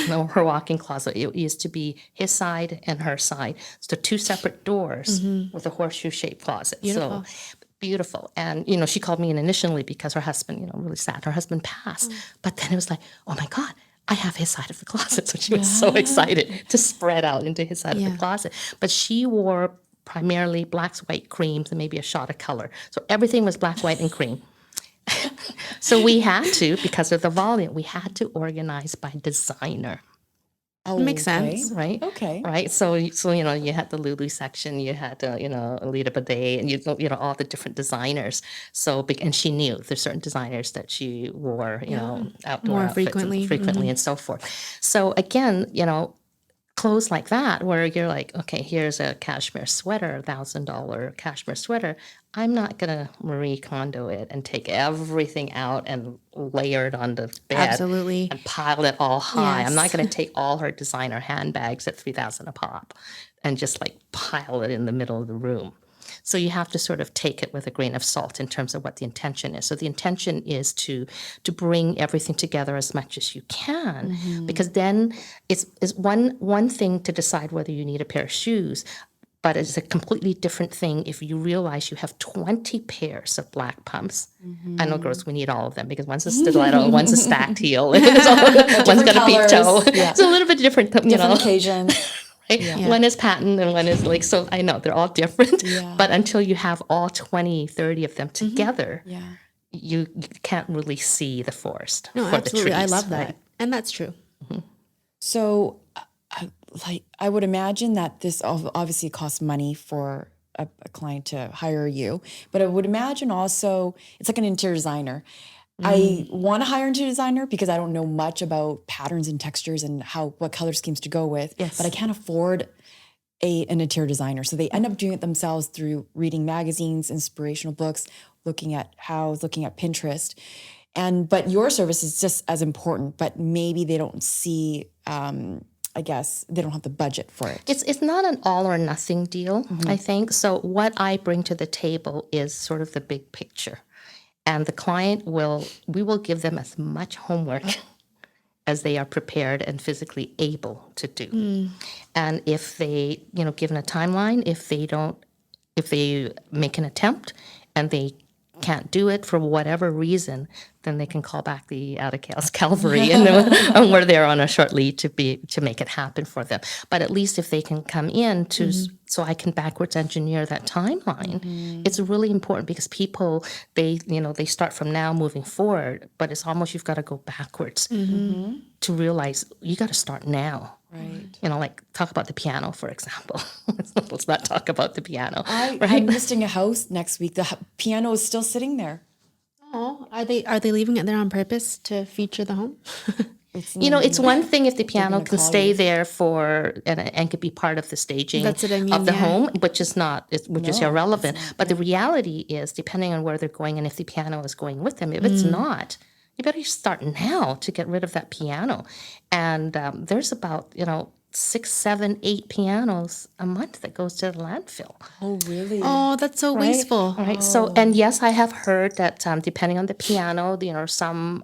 No, her walk-in closet. It used to be his side and her side. So 2 separate doors with a horseshoe-shaped closet. Beautiful. So beautiful. And, she called me in initially because her husband, really sad. Her husband passed. But then it was like, oh my God, I have his side of the closet. So she was so excited to spread out into his side of the closet. But she wore primarily blacks, white, creams, and maybe a shot of color. So everything was black, white, and cream. So we had to, because of the volume, we had to organize by designer. Oh, Makes sense. Right? Okay. Right? So you had the Lulu section, you had, Alita Bidet, and, all the different designers. So, and she knew there's certain designers that she wore, outdoor More outfits frequently. and frequently and so forth. So again, clothes like that, where you're like, okay, here's a cashmere sweater, $1,000 cashmere sweater. I'm not gonna Marie Kondo it and take everything out and layer it on the bed, Absolutely. and pile it all high. I'm not Yes. gonna take all her designer handbags at $3,000 a pop and just like pile it in the middle of the room. So you have to sort of take it with a grain of salt in terms of what the intention is. So the intention is to bring everything together as much as you can, because then it's one thing to decide whether you need a pair of shoes, but it's a completely different thing if you realize you have 20 pairs of black pumps. I know, girls, we need all of them because one's a stiletto, one's a stacked heel, one's got a peep toe. Yeah. It's a little bit different, Different occasions. right? Yeah. One is patent and one is like, so I know they're all different, Yeah. but until you have all 20, 30 of them together, Yeah. you can't really see the forest No, for absolutely. the I trees. love that. And that's true. So, I would imagine that this obviously costs money for a client to hire you, but I would imagine also it's like an interior designer. I want to hire an interior designer because I don't know much about patterns and textures and what color schemes to go with. Yes. But I can't afford an interior designer, so they end up doing it themselves through reading magazines, inspirational books, looking at house, looking at Pinterest. But your service is just as important, but maybe they don't see, I guess, they don't have the budget for it. It's not an all or nothing deal, I think. So what I bring to the table is sort of the big picture. And the client we will give them as much homework as they are prepared and physically able to do. And if they, given a timeline, if they make an attempt and they can't do it for whatever reason, then they can call back the out of chaos Calvary, and we're there on a short lead to make it happen for them. But at least if they can come in so I can backwards engineer that timeline, it's really important because people they start from now moving forward, but it's almost you've got to go backwards to realize you got to start now. Right. Like talk about the piano, for example. Let's not talk about the piano. I'm listing a house next week. The piano is still sitting there. Oh, are they leaving it there on purpose to feature the home? It's one thing if the piano gonna can call stay you. there and could be part of the staging That's what I mean, of the yeah. home, which is irrelevant. But the reality is, depending on where they're going and if the piano is going with them, if it's not, you better start now to get rid of that piano. And there's about 6, 7, 8 pianos a month that goes to the landfill. Oh, really? Oh, that's so wasteful. Right. So, and yes, I have heard that depending on the piano, some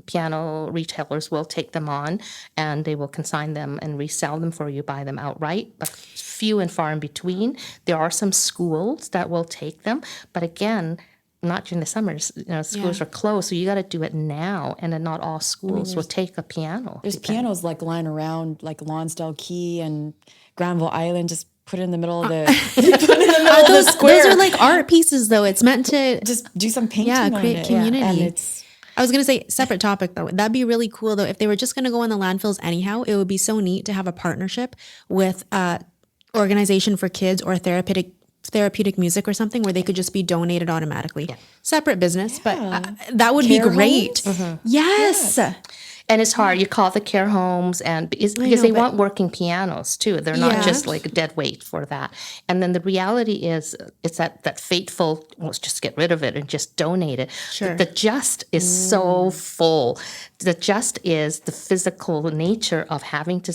piano retailers will take them on and they will consign them and resell them for you, buy them outright, but few and far in between. There are some schools that will take them, but again, not during the summers. Schools are closed, so you got to do it now. And then not all schools will take a piano. There's pianos like lying around, like Lonsdale Key and Granville Island. Just put it in the middle of the, square. Those are like art pieces, though. It's meant to Just do some painting on create it. community. And it's I was going to say, separate topic though. That'd be really cool though. If they were just going to go in the landfills anyhow, it would be so neat to have a partnership with organization for kids or therapeutic music or something where they could just be donated automatically. Separate business, but that would Care be great. Yes. And it's hard. You call the care homes, and because they want working pianos too. They're not just like a dead weight for that. And then the reality is, it's that fateful. Let's just get rid of it and just donate it. Sure. The just is so full. The just is the physical nature of having to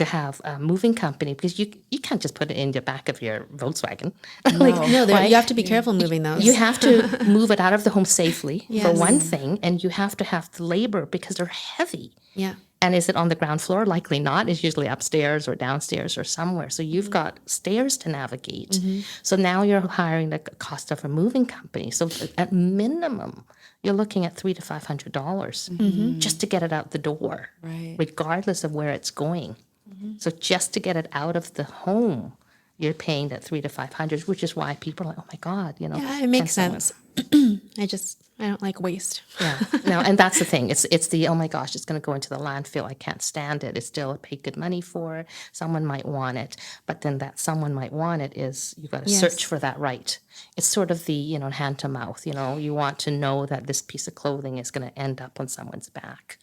have a moving company, because you can't just put it in the back of your Volkswagen. You have to be careful moving those. You have to move it out of the home safely, for one thing, and you have to have the labor because they're heavy. Yeah. And is it on the ground floor? Likely not. It's usually upstairs or downstairs or somewhere. So you've got stairs to navigate. So now you're hiring the cost of a moving company. So at minimum, you're looking at $300 to $500 just to get it out the door, regardless of where it's going. So just to get it out of the home, you're paying that $300 to $500, which is why people are like, oh my God, Yeah, it makes sense. I don't like waste. Yeah, no, and that's the thing. It's the, oh my gosh, it's going to go into the landfill. I can't stand it. It's still paid good money for. Someone might want it, but then that someone might want it is you've got to search for that right. It's sort of the, hand to mouth. You want to know that this piece of clothing is going to end up on someone's back,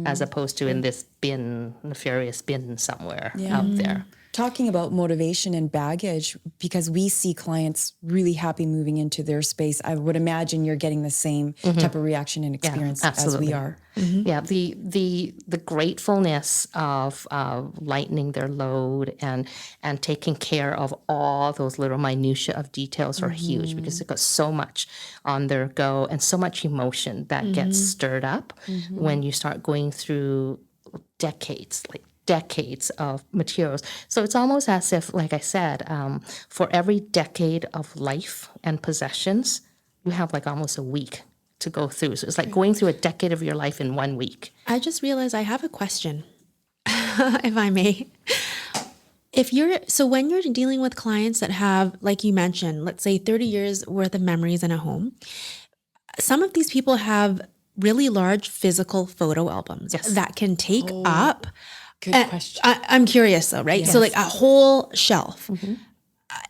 as opposed to in this nefarious bin somewhere out there. Talking about motivation and baggage, because we see clients really happy moving into their space, I would imagine you're getting the same type of reaction and experience as we are. Yeah, the gratefulness of lightening their load and taking care of all those little minutiae of details are huge, because they've got so much on their go and so much emotion that gets stirred up when you start going through decades of materials. So it's almost as if, like I said, for every decade of life and possessions, you have like almost a week to go through. So it's like going through a decade of your life in 1 week. I just realized I have a question, if I may. When you're dealing with clients that have, like you mentioned, let's say 30 years worth of memories in a home, some of these people have really large physical photo albums that can take up. Good question. I'm curious though, right? So like a whole shelf.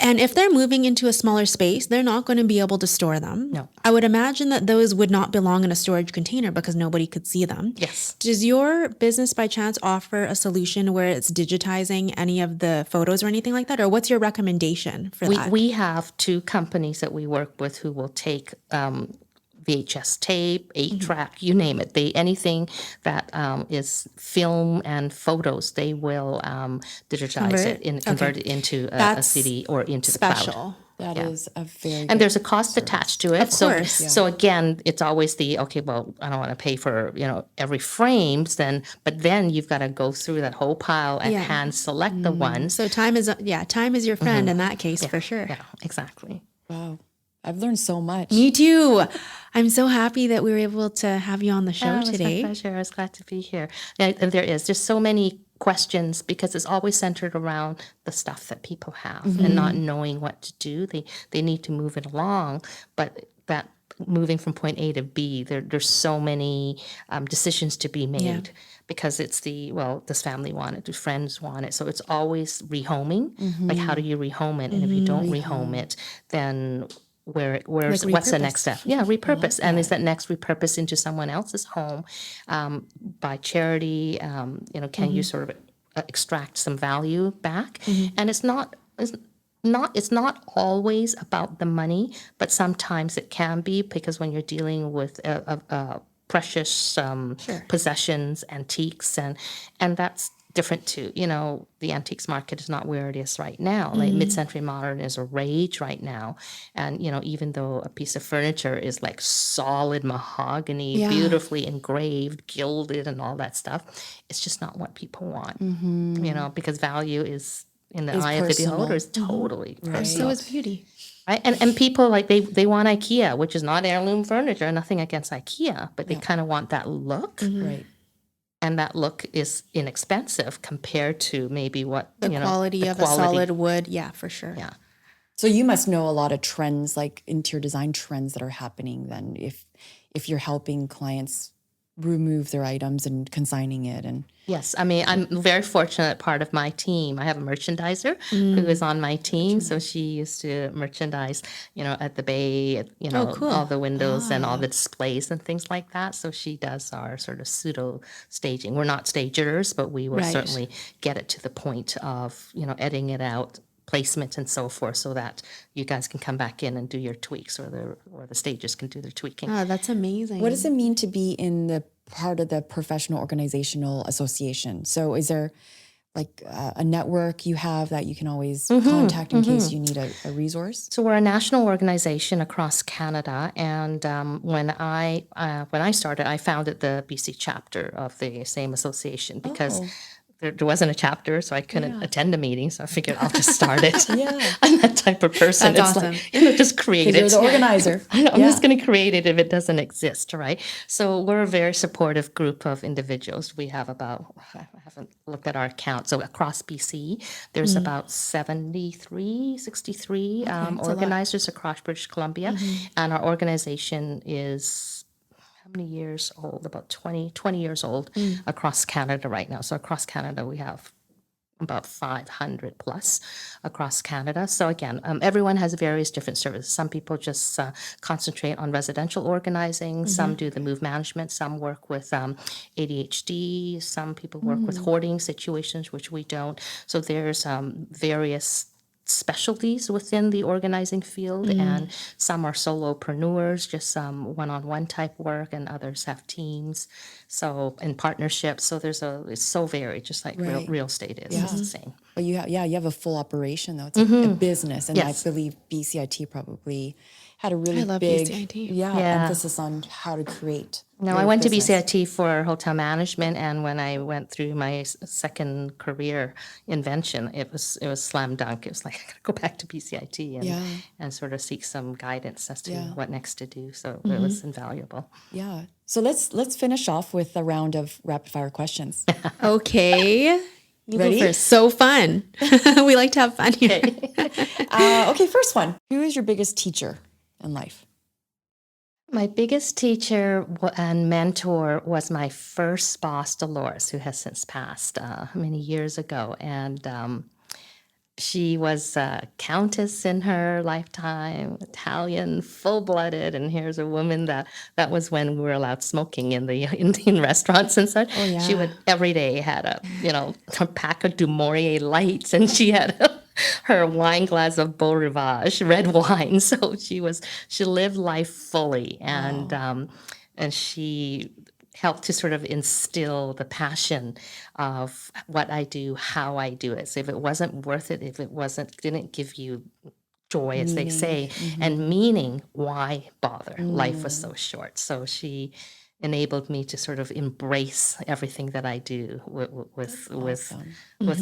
And if they're moving into a smaller space, they're not going to be able to store them. No. I would imagine that those would not belong in a storage container because nobody could see them. Yes. Does your business by chance offer a solution where it's digitizing any of the photos or anything like that? Or what's your recommendation for that? We have 2 companies that we work with who will take VHS tape, 8-track, you name it. Anything that is film and photos, they will digitize it and convert it into a CD or into the cloud. Special. That is a very And there's a cost attached to it. Of course. So again, it's always okay, well, I don't want to pay for, every frames but then you've got to go through that whole pile and hand select the ones. So time is your friend in that case for sure. Yeah, exactly. Wow. I've learned so much. Me too. I'm so happy that we were able to have you on the show today. It's my pleasure. I was glad to be here. And there's so many questions because it's always centered around the stuff that people have and not knowing what to do. They need to move it along, but that moving from point A to B, there's so many decisions to be made because it's does family want it? Do friends want it? So it's always rehoming. Like, how do you rehome it? And if you don't rehome it, then what's the next step? Yeah, repurpose. And is that next repurpose into someone else's home by charity? Can you sort of extract some value back? And it's not always about the money, but sometimes it can be, because when you're dealing with precious possessions, antiques, and that's different too. The antiques market is not where it is right now. Like mid-century modern is a rage right now. And, even though a piece of furniture is like solid mahogany, beautifully engraved, gilded and all that stuff, it's just not what people want, because value is in the eye of the beholder is totally personal. So is beauty. Right? And people they want IKEA, which is not heirloom furniture, nothing against IKEA, but they kind of want that look. Right. And that look is inexpensive compared to maybe what The quality of a solid wood. Yeah, for sure. Yeah. So you must know a lot of trends, like interior design trends that are happening then, if you're helping clients remove their items and consigning it. And Yes, I mean, I'm very fortunate. Part of my team, I have a merchandiser who is on my team. So she used to merchandise, at the Bay, cool. all the windows and all the displays and things like that. So she does our sort of pseudo staging. We're not stagers, but we will certainly get it to the point of, editing it out, placement and so forth, so that you guys can come back in and do your tweaks, or the stagers can do their tweaking. Oh, that's amazing. what does it mean to be in the part of the professional organizational association? So is there like a network you have that you can always contact in case you need a resource? So we're a national organization across Canada, and when I started, I founded the BC chapter of the same association because there wasn't a chapter, so I couldn't attend a meeting. So I figured I'll just start it. Yeah. I'm that type of person. That's It's awesome. like, just create You're it. the organizer. I'm just going to create it if it doesn't exist, right? So we're a very supportive group of individuals. We have about, I haven't looked at our count. So across BC, there's about 63 organizers across British Columbia. And our organization is how many years old? About 20 years old across Canada right now. So across Canada, we have about 500 plus across Canada. So again, everyone has various different services. Some people just concentrate on residential organizing. Some do the move management. Some work with ADHD. Some people work with hoarding situations, which we don't. So there's various specialties within the organizing field, and some are solopreneurs, just some one-on-one type work, and others have teams, so in partnerships. So it's so varied, just like real estate is. It's the same. But you have a full operation though. It's a business, and Yes. I believe BCIT probably had a really love big BCIT. emphasis on how to create. No, your I went business. to BCIT for hotel management, and when I went through my second career invention, it was slam dunk. It was like I gotta go back to BCIT and sort of seek some guidance as to what next to do. So it was invaluable. Yeah. So let's finish off with a round of rapid fire questions. Okay. You Ready? go first. So fun. We like to have fun here. Okay, first one. Who is your biggest teacher in life? My biggest teacher and mentor was my first boss, Dolores, who has since passed many years ago. And she was a countess in her lifetime, Italian, full-blooded. And here's a woman that was when we were allowed smoking in restaurants and such. Oh, yeah. She would every day had a pack of Du Maurier lights, and she had her wine glass of Beau Rivage, red wine. So she lived life fully, and she helped to sort of instill the passion of what I do, how I do it. So if it wasn't worth it, if it didn't give you joy, as they say, and meaning, why bother? Life was so short. So she enabled me to sort of embrace everything that I do with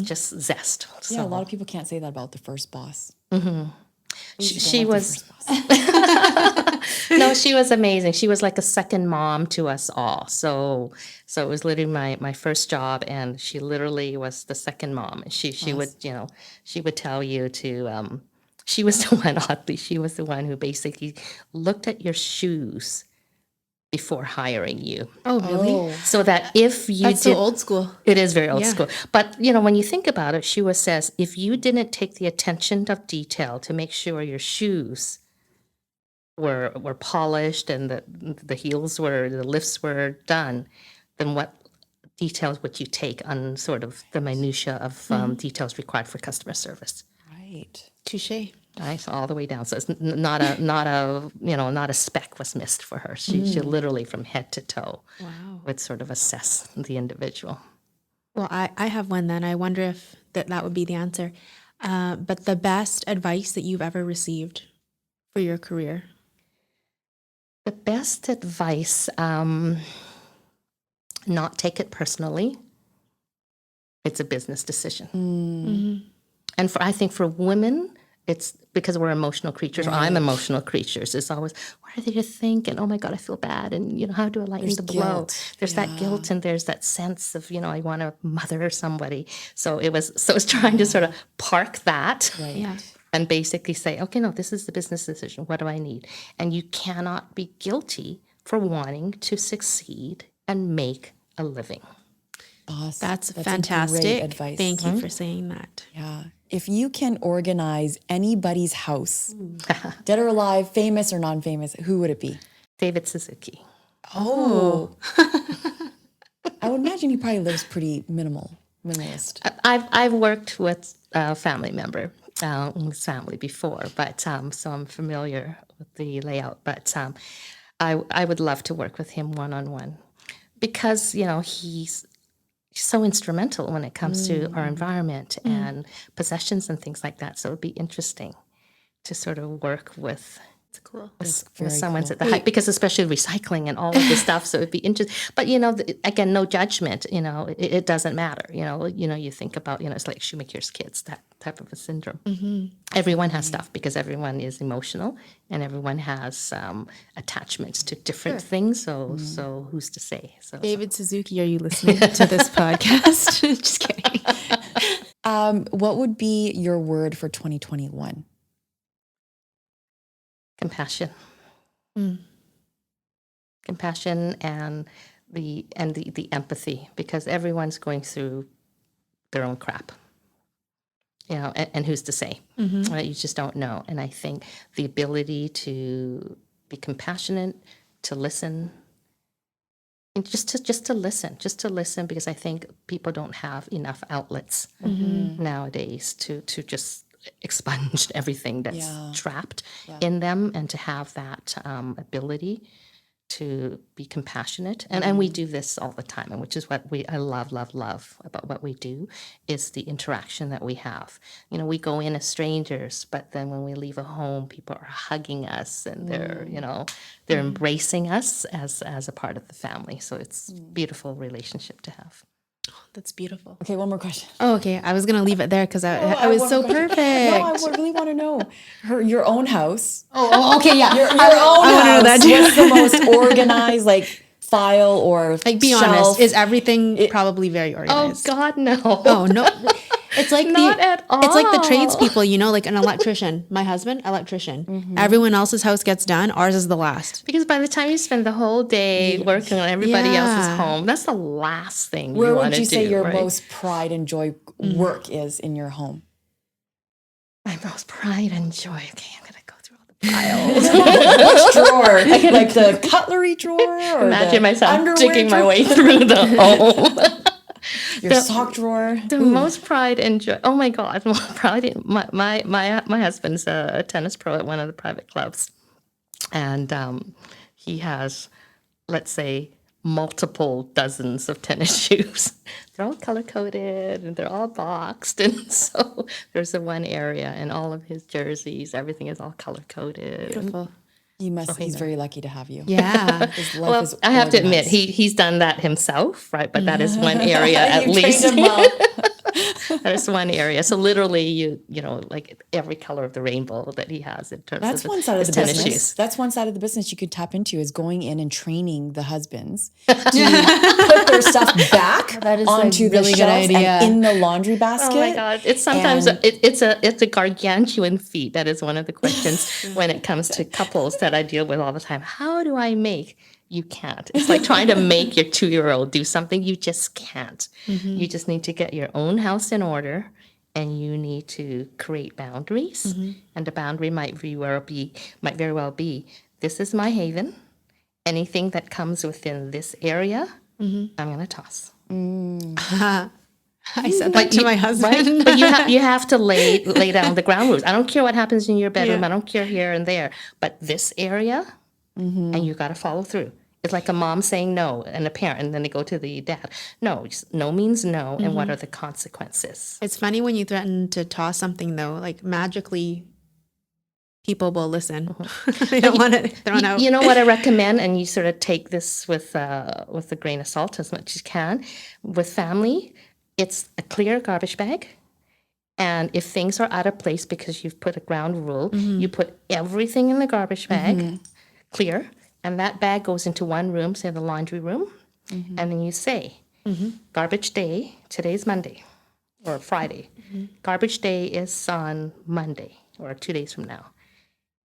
just zest. So, Yeah, a lot of people can't say that about the first boss. she was no, she was amazing. She was like a second mom to us all. So it was literally my first job, and she literally was the second mom. And she would she would tell you to she was the one, oddly, she was the one who basically looked at your shoes before hiring you. Oh, really? So that if you That's so old school. it is very old Yeah. school. But, when you think about it, she says, if you didn't take the attention of detail to make sure your shoes were polished and the lifts were done, then what details would you take on sort of the minutia of details required for customer service? Right. Touche. Right, all the way down. So it's not a speck was missed for her. She literally from head to toe would sort of assess the individual. Well, I have one then. I wonder if that would be the answer. But the best advice that you've ever received for your career? The best advice, not take it personally. It's a business decision. And I think for women, it's because we're emotional creatures. Or I'm emotional creatures. It's always, what are they to think? And oh my God, I feel bad. And how do I lighten the blow? There's that guilt, and there's that sense of I want to mother somebody. So it's trying to sort of park that, Yeah. and basically say, okay, no, this is the business decision. What do I need? And you cannot be guilty for wanting to succeed and make a living. Awesome. That's a fantastic. great advice. Thank you for saying that. Yeah. If you can organize anybody's house, dead or alive, famous or non-famous, who would it be? David Suzuki. Oh. I would imagine he probably lives pretty minimalist. I've worked with a family member, his family before, but so I'm familiar with the layout. But I would love to work with him one-on-one because he's so instrumental when it comes to our environment and possessions and things like that. So it'd be interesting to sort of work with It's cool. Someone's at the height, because especially recycling and all of this stuff. So it'd be interesting. But again, no judgment. It doesn't matter. You think about it's like shoemaker's kids, that type of a syndrome. Everyone has stuff because everyone is emotional and everyone has attachments to different things. So who's to say? So David Suzuki, are you listening to this podcast? Just kidding. What would be your word for 2021? compassion. Compassion and the empathy, because everyone's going through their own crap. And who's to say? Right? You just don't know. And I think the ability to be compassionate, to listen, and just to listen, because I think people don't have enough outlets nowadays to just expunge everything that's trapped in them, and to have that ability to be compassionate. And we do this all the time, and which is what I love about what we do, is the interaction that we have. We go in as strangers, but then when we leave a home, people are hugging us, and they're embracing us as a part of the family. So it's a beautiful relationship to have. That's beautiful. Okay, one more question. Oh, okay. I was going to leave it there because I was so perfect. No, I really want to know your own house. Oh, okay, yeah. Your own house. I want to know that too. What's the most organized, file or be shelf? honest, is everything probably very organized? Oh God, no. Oh no. It's like Not at all. It's like the tradespeople, like an electrician. My husband, electrician. Everyone else's house gets done. Ours is the last. Because by the time you spend the whole day working on everybody else's home, that's the last thing Where you would want to do. you say your right? most pride and joy work is in your home? My most pride and joy. Okay, I'm gonna go through all the piles. Which drawer? Like the cutlery drawer? Or Imagine the myself underwear digging my drawer? way through the home. Your sock drawer? The most pride and joy. Oh my God! Pride. My husband's a tennis pro at one of the private clubs, and he has, let's say, multiple dozens of tennis shoes. They're all color coded and they're all boxed, and so there's the one area, and all of his jerseys, everything is all color coded. Beautiful. He's very lucky to have you. Yeah. His life Well, is I have to admit, organized. he's done that himself, right? But that is one area at You trained least. him well. That is one area. So literally, like every color of the rainbow that he has in terms That's of one side of his the tennis business. shoes. That's one side of the business you could tap into, is going in and training the husbands to put their stuff back That is a onto the really good shelves idea. and in the laundry basket. Oh my God! It's sometimes And- it's a gargantuan feat. That is one of the questions when it comes to couples that I deal with all the time. How do I make? You can't. It's like trying to make your 2-year-old do something. You just can't. You just need to get your own house in order, and you need to create boundaries. And the boundary might very well be, this is my haven. Anything that comes within this area, I'm gonna toss. I said that to my husband. Right? But you have to lay down the ground rules. I don't care what happens in your bedroom. Yeah. I don't care here and there. But this area, and you got to follow through. It's like a mom saying no, and a parent, and then they go to the dad. No, no means no, and what are the consequences? It's funny when you threaten to toss something, though. Like magically, people will listen. They don't want it thrown out. You know what I recommend, and you sort of take this with a grain of salt as much as you can. With family, it's a clear garbage bag. And if things are out of place because you've put a ground rule, you put everything in the garbage bag, clear, and that bag goes into one room, say the laundry room, and then you say, garbage day, today's Monday or Friday. Garbage day is on Monday or 2 days from now.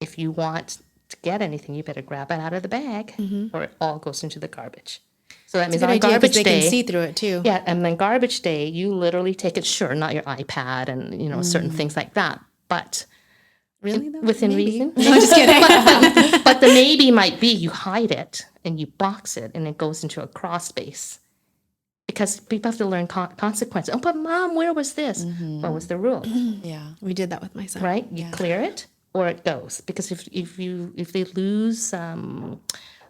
If you want to get anything, you better grab it out of the bag or it all goes into the garbage. So that means Good on idea, 'cause garbage they day, can see through it too. yeah, and then garbage day, you literally take it, sure, not your iPad and, certain things like that, but Really, though? within Maybe. reason. No, I'm just kidding. But the maybe might be you hide it and you box it and it goes into a crawl space. Because people have to learn consequences. Oh, but Mom, where was this? What was the rule? Yeah. We did that with my son. Right? You clear it or it goes. Because if they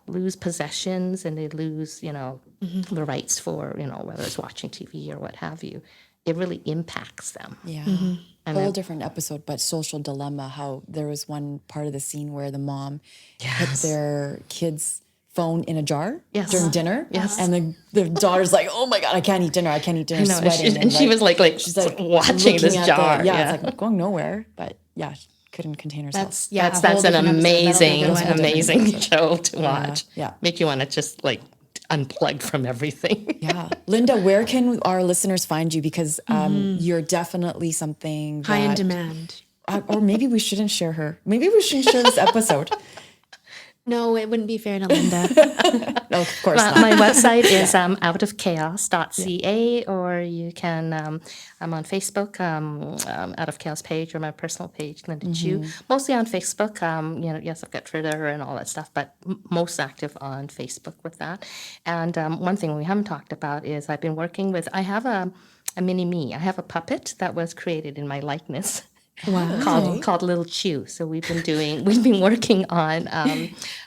lose possessions and they lose, the rights for, whether it's watching TV or what have you, it really impacts them. Yeah. And Whole then- different episode, but social dilemma, how there was one part of the scene where the mom put their kid's phone in a jar Yes. during dinner. Yes. And the daughter's like, oh my God, I can't eat dinner. I can't eat dinner. No, and Sweating. she was like she's watching looking this at jar. it's like going nowhere. But yeah, she couldn't contain herself. That's yeah. That's a whole an different episode. amazing, That'll be a good one. amazing show to watch. yeah. Make you want to just like unplug from everything. Yeah. Linda, where can our listeners find you? Because you're definitely something High in that- demand. or maybe we shouldn't share her. Maybe we shouldn't share this episode. No, it wouldn't be fair to Linda. No, of course Well, not. my website is outofchaos.ca, or you can, I'm on Facebook, Out of Chaos page, or my personal page, Linda CHU. Mostly on Facebook. Yes, I've got Twitter and all that stuff, but most active on Facebook with that. And one thing we haven't talked about is I've been working with, I have a mini me. I have a puppet that was created in my likeness. Wow. Called Little CHU. So we've been working on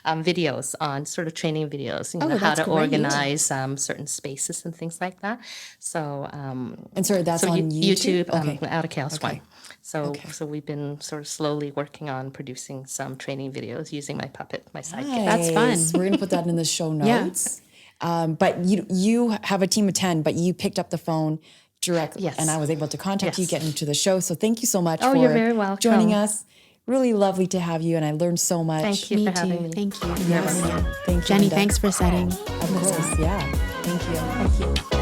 videos, on sort of training videos, how that's to great. organize certain spaces and things like that. So And sorry, that's so on YouTube? Okay. Out of Chaos Okay. One. So so we've been sort of slowly working on producing some training videos using my puppet, my sidekick. That's fun. Nice. We're going to put that in the show notes. But you have a team of 10, but you picked up the phone directly. Yes. And I was able to contact you, Yes. get into the show. So thank you so much Oh, for you're very welcome. joining us. Really lovely to have you. And I learned so much. Thank you Me for having too. me. Thank you. Yes. Thank you, Jenny, Linda. thanks for setting. Of course. Yeah. Thank you. Thank you.